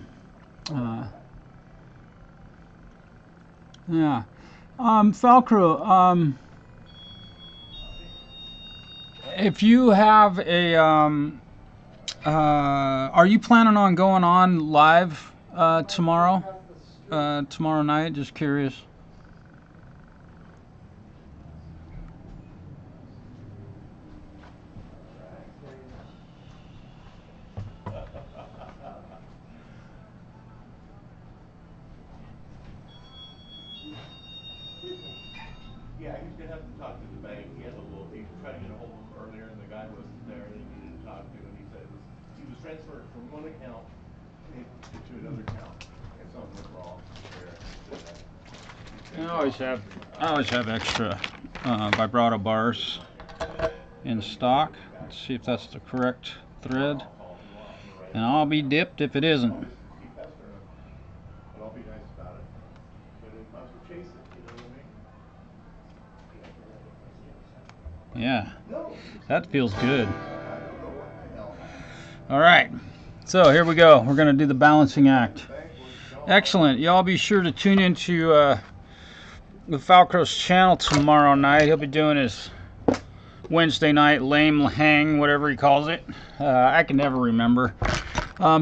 Yeah. Falcro, if you have a, are you planning on going on live tomorrow night? Just curious. Yeah, he's gonna have to talk to the bank. He tried to get a hold of him earlier, and the guy wasn't there that he needed to talk to, and he said he was transferred from one account to another account, and something went wrong there. I always have extra vibrato bars in stock. Let's see if that's the correct thread, and I'll be dipped if it isn't. Keep pestering him, but I'll be nice about it. But it might as well chase it, you know what I mean? Yeah, No. that feels good. I don't know what the hell. All right, so here we go. We're going to do the balancing act. Excellent. Y'all be sure to tune into the Falcro's channel tomorrow night. He'll be doing his Wednesday night lame hang, whatever he calls it. I can never remember.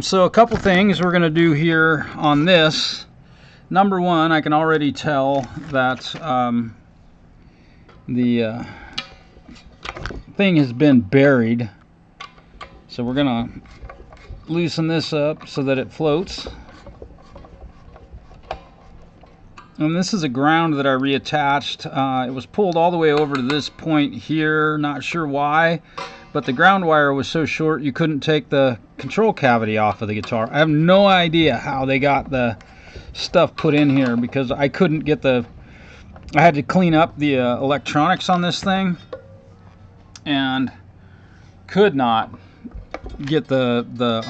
So a couple things we're going to do here on this. Number one, I can already tell that the thing has been buried. So we're going to loosen this up so that it floats. And this is a ground that I reattached. It was pulled all the way over to this point here, not sure why, but the ground wire was so short you couldn't take the control cavity off of the guitar. I have no idea how they got the stuff put in here, because I couldn't get I had to clean up the electronics on this thing and could not get what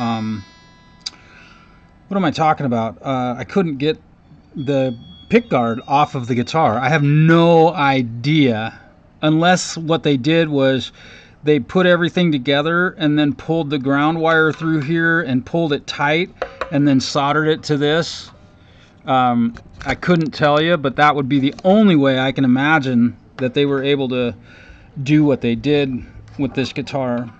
am I talking about? I couldn't get the pick guard off of the guitar. I have no idea, unless what they did was they put everything together and then pulled the ground wire through here and pulled it tight and then soldered it to this. I couldn't tell you, but that would be the only way I can imagine that they were able to do what they did with this guitar.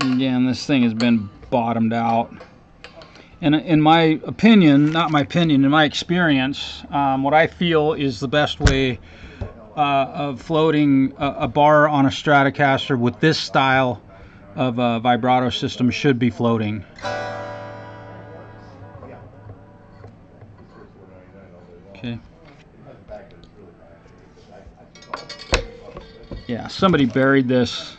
Again, this thing has been bottomed out, and in my opinion, not my opinion, in my experience, what I feel is the best way of floating a bar on a Stratocaster with this style of vibrato system should be floating. Okay. Yeah, somebody buried this.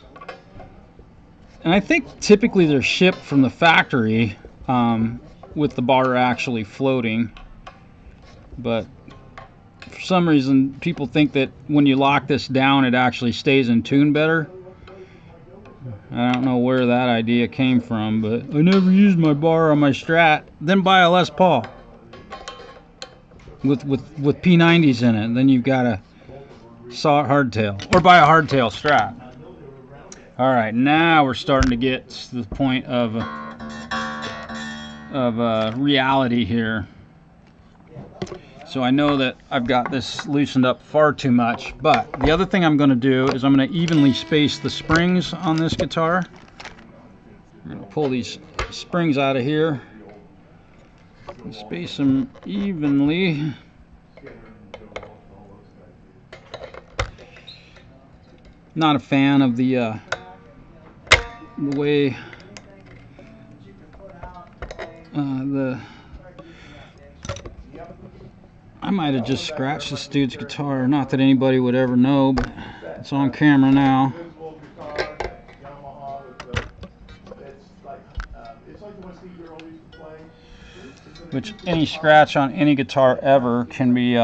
And I think typically they're shipped from the factory with the bar actually floating. But for some reason, people think that when you lock this down, it actually stays in tune better. I don't know where that idea came from, but I never used my bar on my Strat. Then buy a Les Paul with P90s in it. Then you've got a hardtail, or buy a hardtail Strat. All right, now we're starting to get to the point of reality here. So I know that I've got this loosened up far too much, but the other thing I'm going to do is I'm going to evenly space the springs on this guitar. I'm going to pull these springs out of here and space them evenly. Not a fan of the way I might have just scratched this dude's guitar. Not that anybody would ever know, but it's on camera now. Which any scratch on any guitar ever can be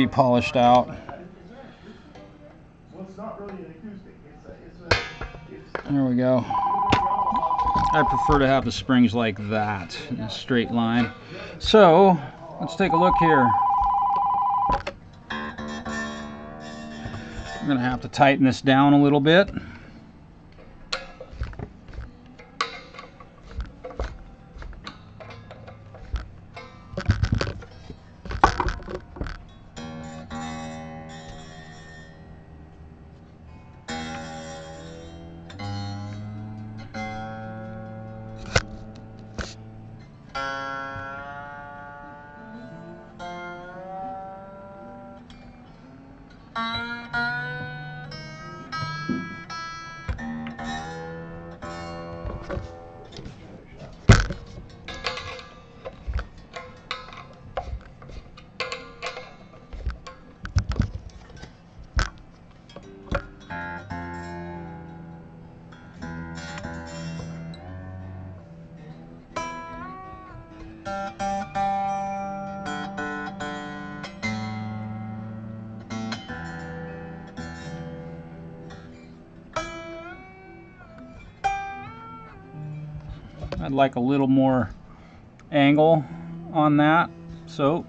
polished out. not really an acoustic. There we go. I prefer to have the springs like that, in a straight line. So, let's take a look here. I'm going to have to tighten this down a little bit. I'd like a little more angle on that, so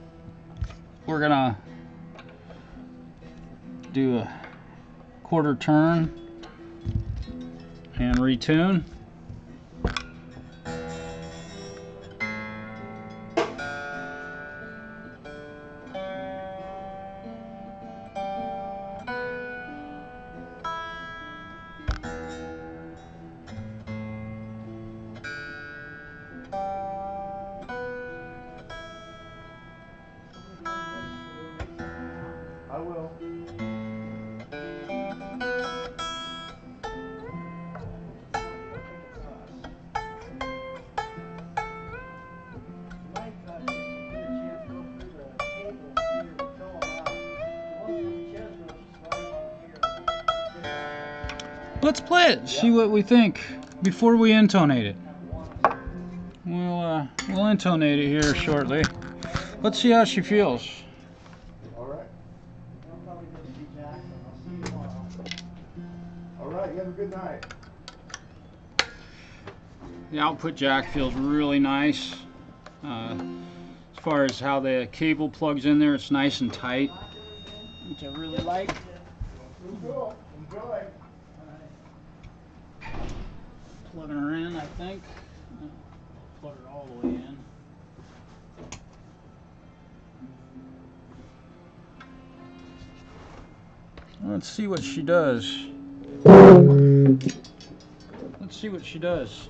we're gonna do a quarter turn and retune. I will. Let's play it, see what we think before we intonate it. We'll intonate it here shortly. Let's see how she feels. All right. All right. You have a good night. The output jack feels really nice. As far as how the cable plugs in there, it's nice and tight, which I really like. Cool. Enjoy. Plugging her in, I think. Plug her all the way in. Let's see what she does. Let's see what she does.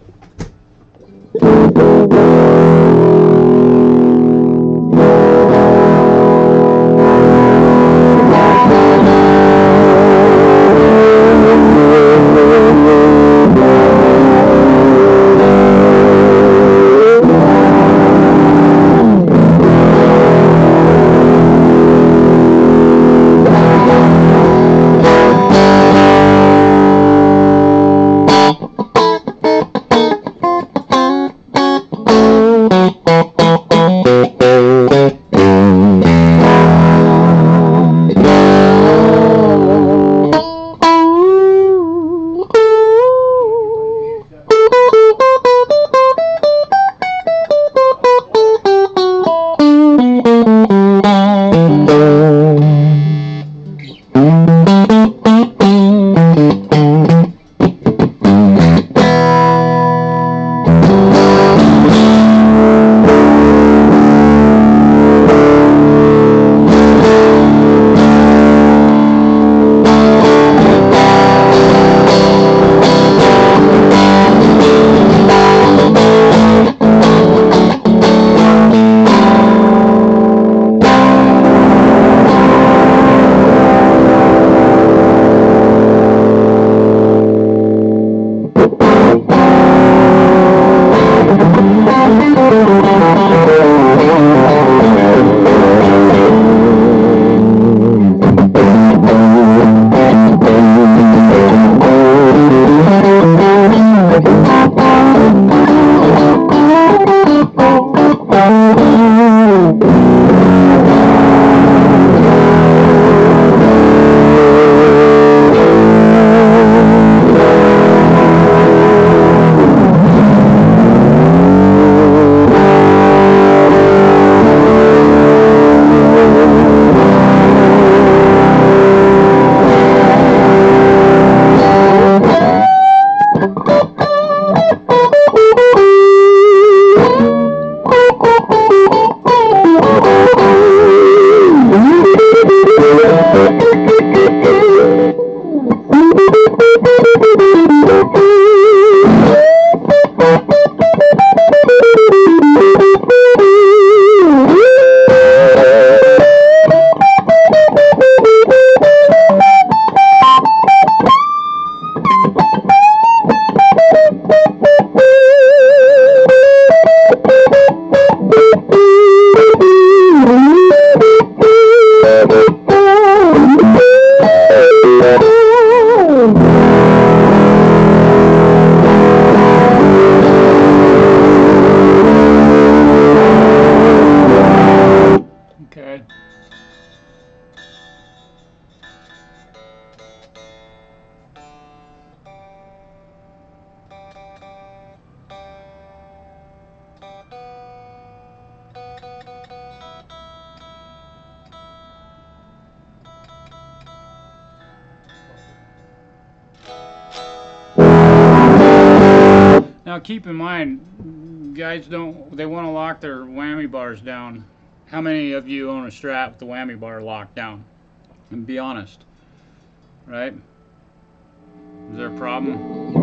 Now keep in mind, guys they want to lock their whammy bars down. How many of you own a Strat with the whammy bar locked down? And be honest, right? Is there a problem?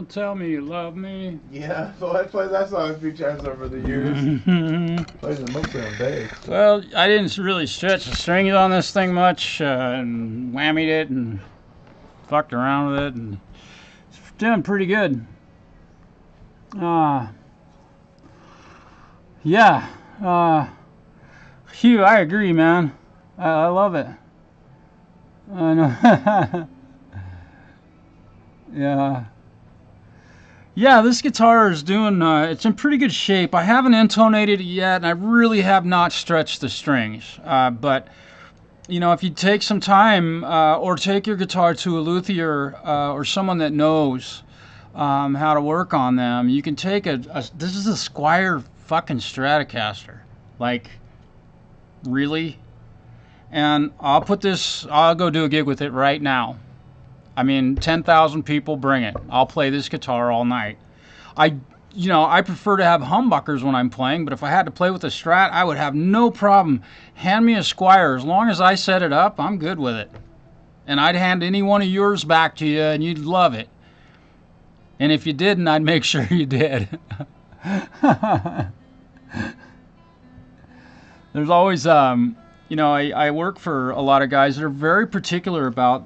Tell me you love me. Yeah, so I played that song a few times over the years. Plays it mostly on bass. Well, I didn't really stretch the strings on this thing much, and whammied it and fucked around with it, and it's doing pretty good. Yeah. Hugh, I agree, man. I love it. I know. Yeah. Yeah, this guitar is doing, it's in pretty good shape. I haven't intonated it yet, and I really have not stretched the strings. But, you know, if you take some time, or take your guitar to a luthier, or someone that knows how to work on them, you can take this is a Squire fucking Stratocaster. Like, really? And I'll go do a gig with it right now. I mean, 10,000 people, bring it. I'll play this guitar all night. I prefer to have humbuckers when I'm playing, but if I had to play with a Strat, I would have no problem. Hand me a Squire. As long as I set it up, I'm good with it. And I'd hand any one of yours back to you, and you'd love it. And if you didn't, I'd make sure you did. There's always... you know, I work for a lot of guys that are very particular about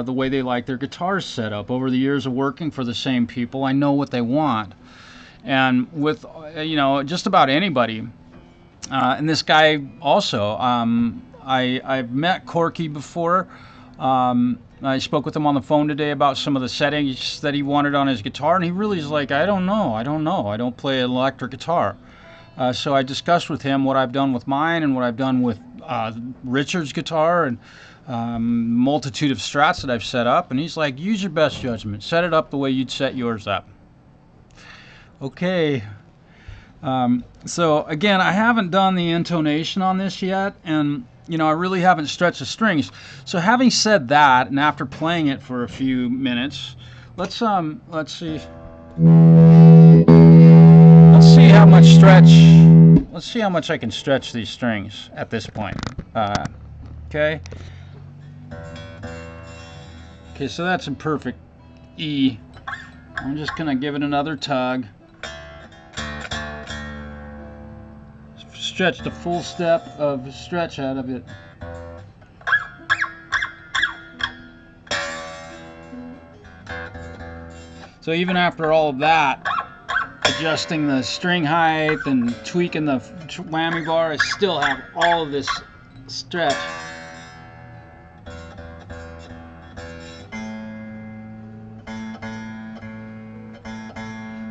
the way they like their guitars set up. Over the years of working for the same people, I know what they want. And with, you know, just about anybody, and this guy also, I've met Corky before. I spoke with him on the phone today about some of the settings that he wanted on his guitar, and he really is like, I don't know. I don't play an electric guitar. So I discussed with him what I've done with mine and what I've done with Richard's guitar and multitude of Strats that I've set up, and he's like, use your best judgment. Set it up the way you'd set yours up. Okay. So again, I haven't done the intonation on this yet, and you know, I really haven't stretched the strings. So having said that, and after playing it for a few minutes, let's see how much stretch. Let's see how much I can stretch these strings at this point. Okay. Okay, so that's a perfect E. I'm just gonna give it another tug. Stretch the full step of stretch out of it. So even after all of that, adjusting the string height and tweaking the whammy bar, I still have all of this stretch.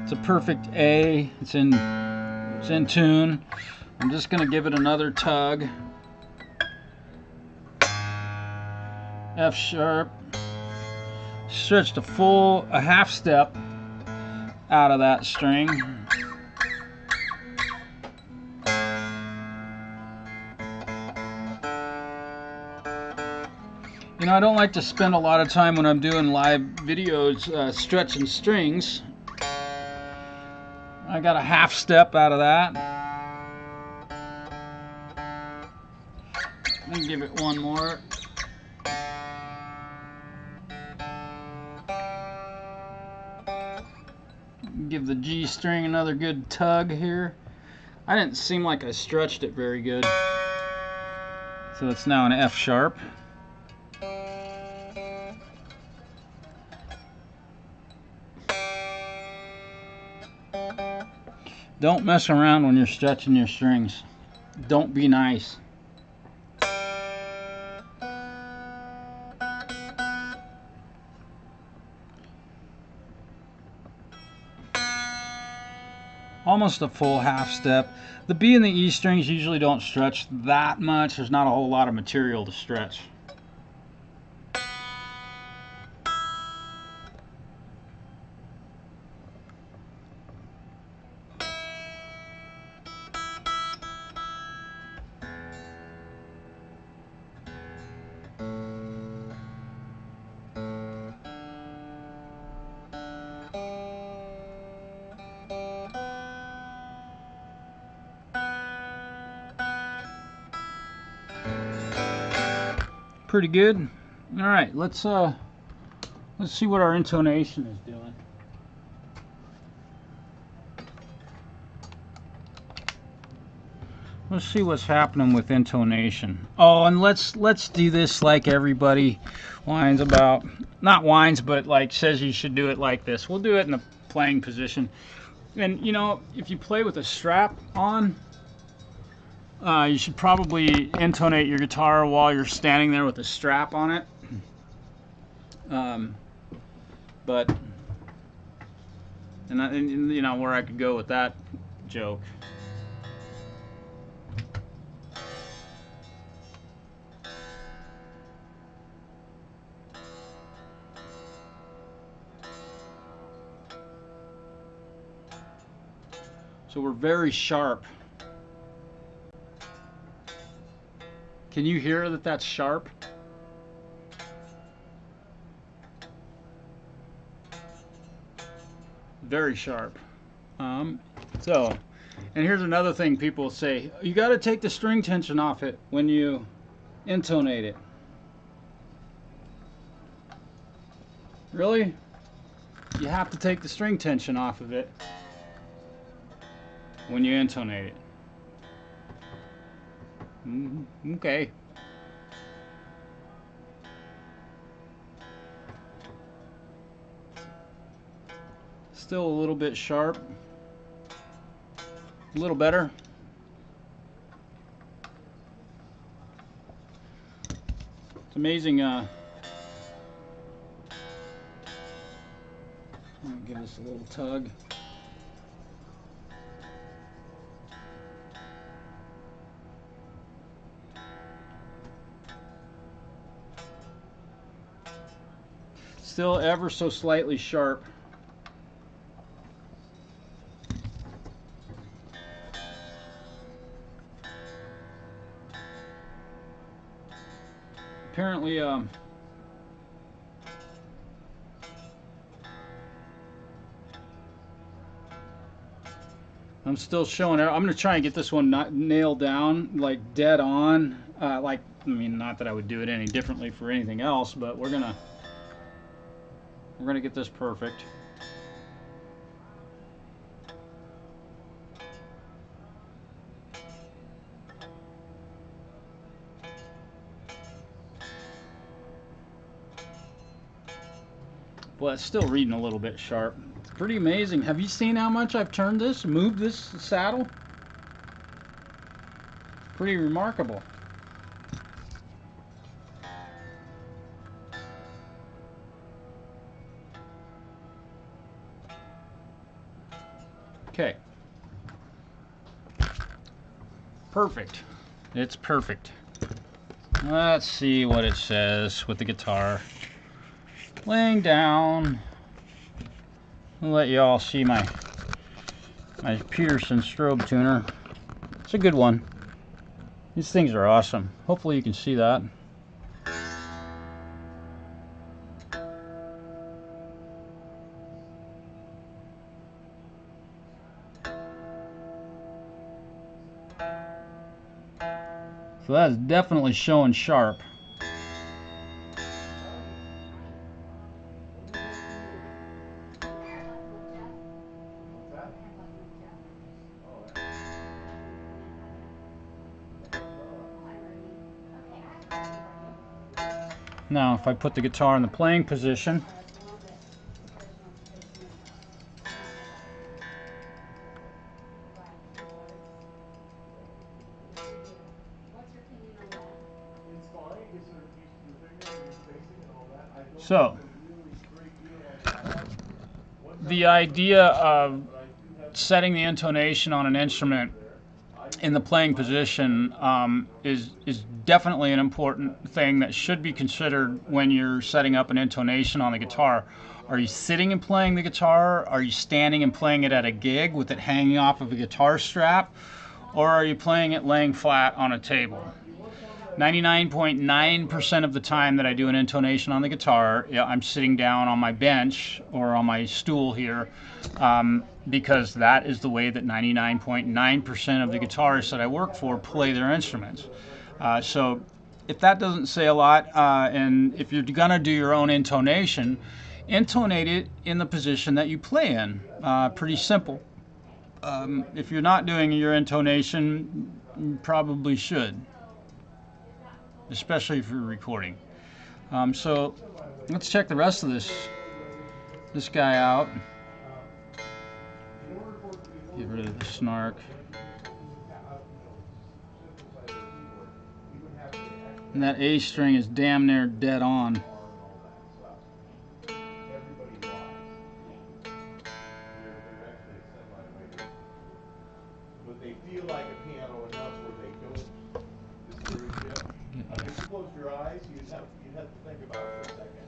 It's a perfect A. It's in tune. I'm just gonna give it another tug. F sharp. Stretched a half step out of that string. You know, I don't like to spend a lot of time when I'm doing live videos stretching strings. I got a half step out of that. Let me give it one more. Give the G string another good tug here. I didn't seem like I stretched it very good. So it's now an F sharp. Don't mess around when you're stretching your strings. Don't be nice. Almost a full half step. The B and the E strings usually don't stretch that much. There's not a whole lot of material to stretch. Pretty good. All right, let's see what our intonation is doing. Let's see what's happening with intonation. Oh, and let's do this like everybody whines about. Not whines, but like says you should do it like this. We'll do it in the playing position. And you know, if you play with a strap on, you should probably intonate your guitar while you're standing there with a strap on it. And you know where I could go with that joke. So we're very sharp. Can you hear that that's sharp? Very sharp. And here's another thing people say. You got to take the string tension off it when you intonate it. Really? You have to take the string tension off of it when you intonate it. Okay. Still a little bit sharp. A little better. It's amazing. I'll give this a little tug. Still ever so slightly sharp. Apparently, I'm still showing it. I'm gonna try and get this one not nailed down, like dead on. I mean, not that I would do it any differently for anything else, but we're gonna get this perfect. Well, it's still reading a little bit sharp. It's pretty amazing. Have you seen how much I've turned this, moved this saddle? Pretty remarkable. Okay. Perfect. It's perfect. Let's see what it says with the guitar. Laying down. I'll let you all see my Peterson strobe tuner. It's a good one. These things are awesome. Hopefully you can see that. So that's definitely showing sharp. Now, if I put the guitar in the playing position, so the idea of setting the intonation on an instrument in the playing position is definitely an important thing that should be considered when you're setting up an intonation on the guitar. Are you sitting and playing the guitar? Are you standing and playing it at a gig with it hanging off of a guitar strap? Or are you playing it laying flat on a table? 99.9% of the time that I do an intonation on the guitar, I'm sitting down on my bench or on my stool here, because that is the way that 99.9% of the guitarists that I work for play their instruments. So if that doesn't say a lot, and if you're gonna do your own intonation, intonate it in the position that you play in. Pretty simple. If you're not doing your intonation, you probably should, especially if you're recording. So let's check the rest of this guy out. Get rid of the snark. And that A string is damn near dead on. But they feel like a piano enough where they don't discourage you. If you close your eyes, you'd have to think about it for a second.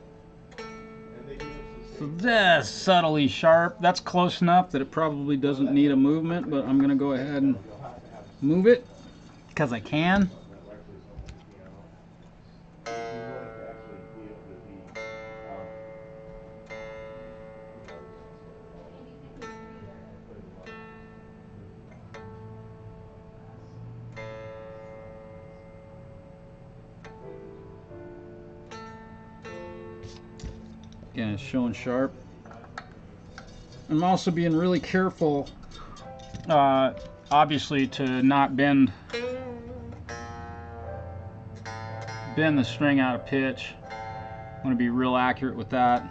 And they give us So that's subtly sharp. That's close enough that it probably doesn't need a movement, but I'm gonna go ahead and move it because I can. Again, it's showing sharp. I'm also being really careful, obviously, to not bend the string out of pitch. I want to be real accurate with that.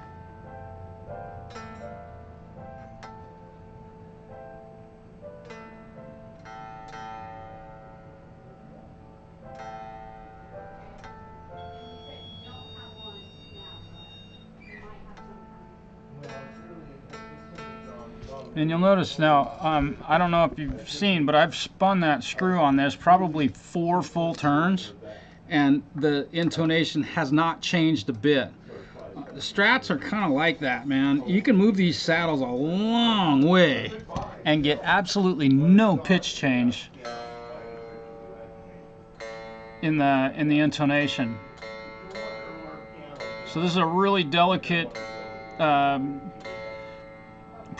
And you'll notice now, I don't know if you've seen, but I've spun that screw on this probably 4 full turns, and the intonation has not changed a bit. The Strats are kind of like that, man. You can move these saddles a long way and get absolutely no pitch change in the intonation. So this is a really delicate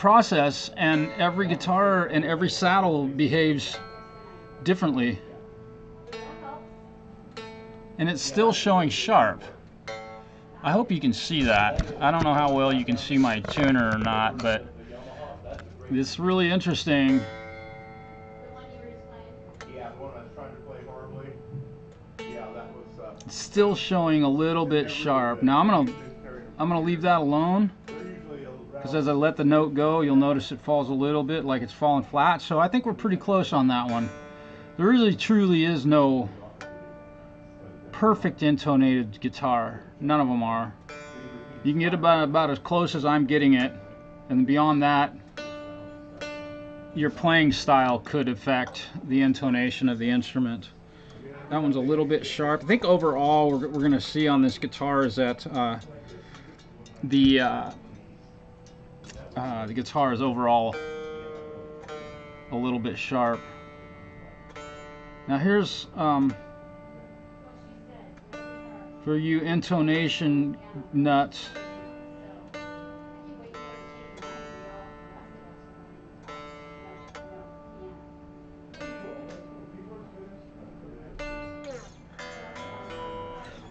process, and every guitar and every saddle behaves differently. And it's still showing sharp. I hope you can see that. I don't know how well you can see my tuner or not, but it's really interesting. Yeah, the one I was trying to play horribly. Yeah, that was. It's still showing a little bit sharp. Now I'm gonna leave that alone, because as I let the note go, you'll notice it falls a little bit, like it's falling flat. So I think we're pretty close on that one. There really truly is no perfect intonated guitar. None of them are. You can get about as close as I'm getting it, and beyond that, your playing style could affect the intonation of the instrument. That one's a little bit sharp. I think overall we're going to see on this guitar is that the guitar is overall a little bit sharp. Now here's for you intonation nuts.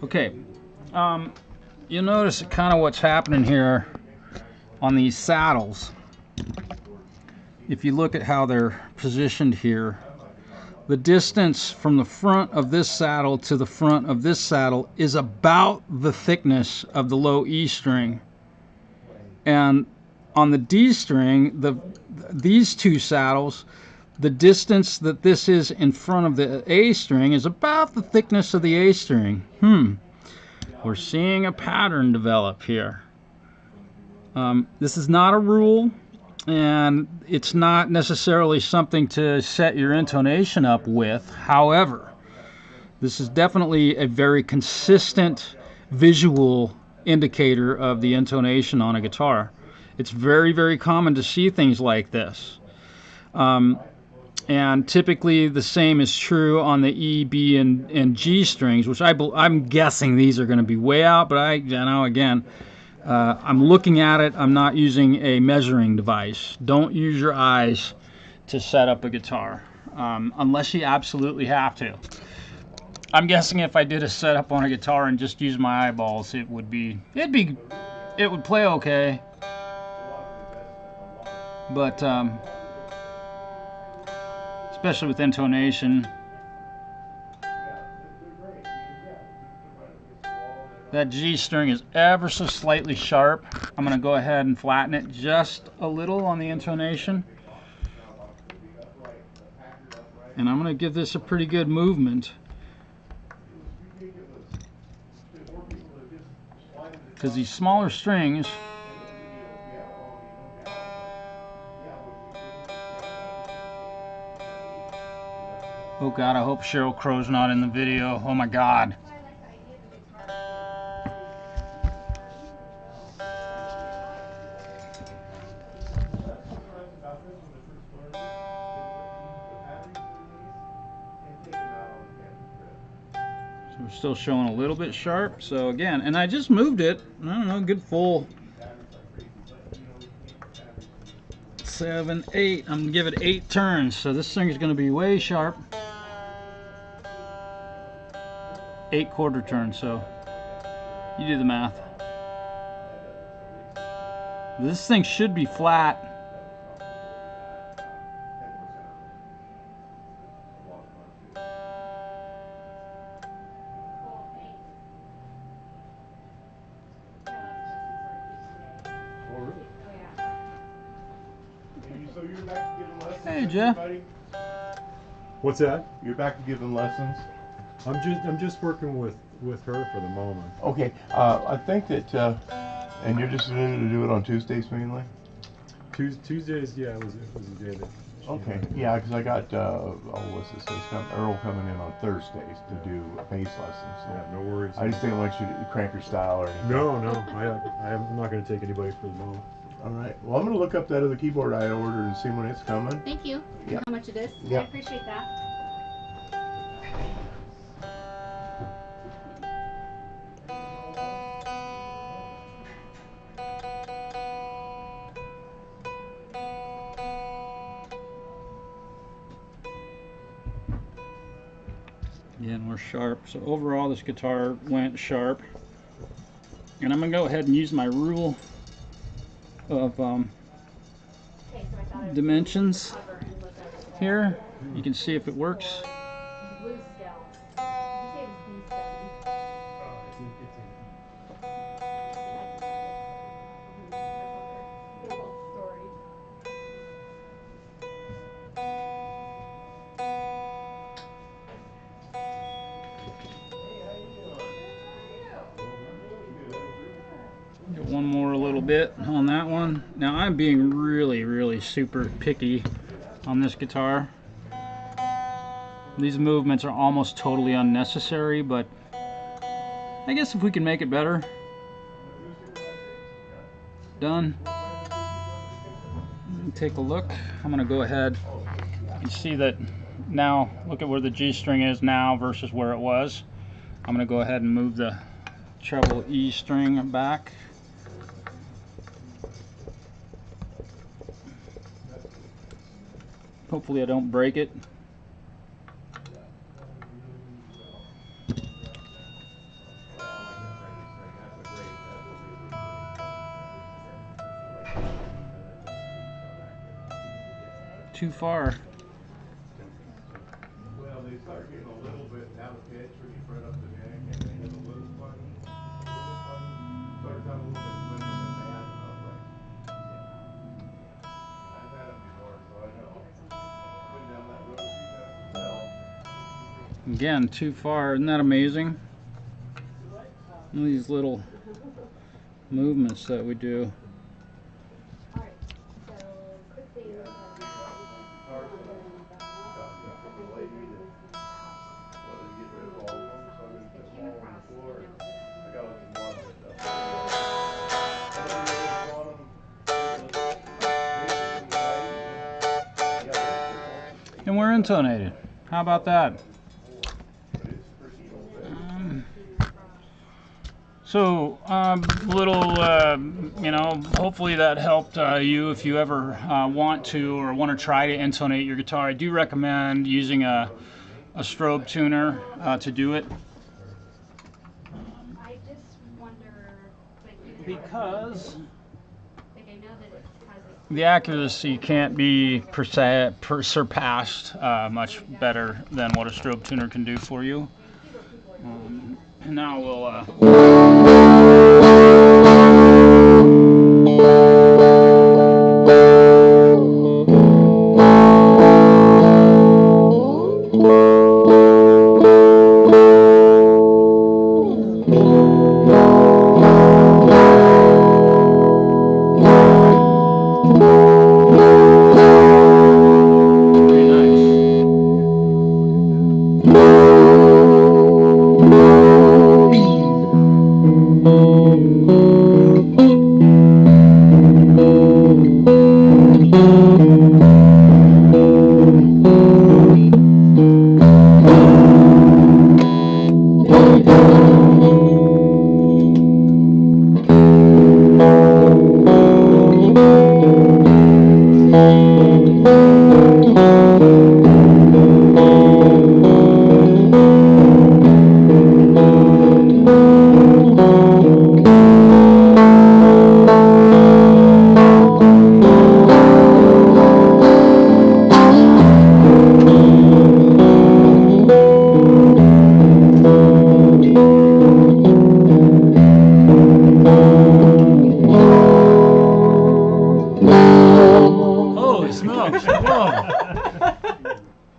Okay, you'll notice kind of what's happening here on these saddles. If you look at how they're positioned here, the distance from the front of this saddle to the front of this saddle is about the thickness of the low E string. And on the D string, these two saddles, the distance that this is in front of the A string is about the thickness of the A string. We're seeing a pattern develop here. This is not a rule, and it's not necessarily something to set your intonation up with. However, this is definitely a very consistent visual indicator of the intonation on a guitar. It's very, very common to see things like this. And typically the same is true on the E, B, and G strings, which I'm guessing these are going to be way out, but again, I'm looking at it. I'm not using a measuring device. Don't use your eyes to set up a guitar unless you absolutely have to. I'm guessing if I did a setup on a guitar and just used my eyeballs, it would play okay. But especially with intonation, that G string is ever so slightly sharp. I'm going to go ahead and flatten it just a little on the intonation. And I'm going to give this a pretty good movement, because these smaller strings, oh God, I hope Sheryl Crow's not in the video. Oh my God. So we're still showing a little bit sharp. So again, and I just moved it, I don't know, good full 7, 8. I'm gonna give it 8 turns. So this thing is gonna be way sharp. 8 quarter turns, so you do the math. This thing should be flat. So you're back to giving lessons? Hey, Jeff. Everybody? What's that? You're back to giving lessons? I'm just working with her for the moment. Okay, I think that, and you're just going to do it on Tuesdays mainly? Tuesdays, yeah, it was a day that. Okay, yeah, because I got, what's this face, Earl coming in on Thursdays to do bass lessons. So Yeah, no worries. I just didn't want you to crank your style or anything. No, I'm not going to take anybody for the moment. All right, well, I'm going to look up that other keyboard I ordered and see when it's coming. Thank you. Yeah. How much it is? Yeah. I appreciate that. Again, we're sharp. So overall, this guitar went sharp. And I'm gonna go ahead and use my rule of dimensions here. You can see if it works. Get one more little bit on that one. Now I'm being really super picky on this guitar. These movements are almost totally unnecessary, but I guess if we can make it better. Done. Take a look. I'm gonna go ahead. You can see that now, look at where the G string is now versus where it was. I'm gonna go ahead and move the treble E string back. Hopefully I don't break it. Too far. Well, they start getting a little bit out of pitch when you front up the neck, and they get a little funny. Starts out a little bit funny on the man, and I'm like, I've had them before, so I know. Been down that road a few times myself. Again, too far. Isn't that amazing? All these little movements that we do. And we're intonated. How about that? You know, hopefully that helped you if you ever want to or want to try to intonate your guitar. I do recommend using a strobe tuner to do it. I just wonder, Because like I know that it has the accuracy can't be surpassed much better than what a strobe tuner can do for you. And now we'll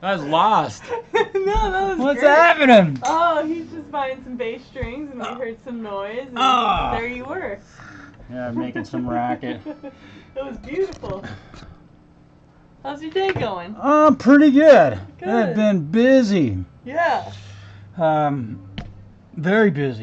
I was lost. No, that was What's great. happening? Oh, he's just buying some bass strings and we heard some noise and there you were. Yeah, making some racket. It was beautiful. How's your day going? Pretty good. Good. I've been busy. Yeah. Very busy.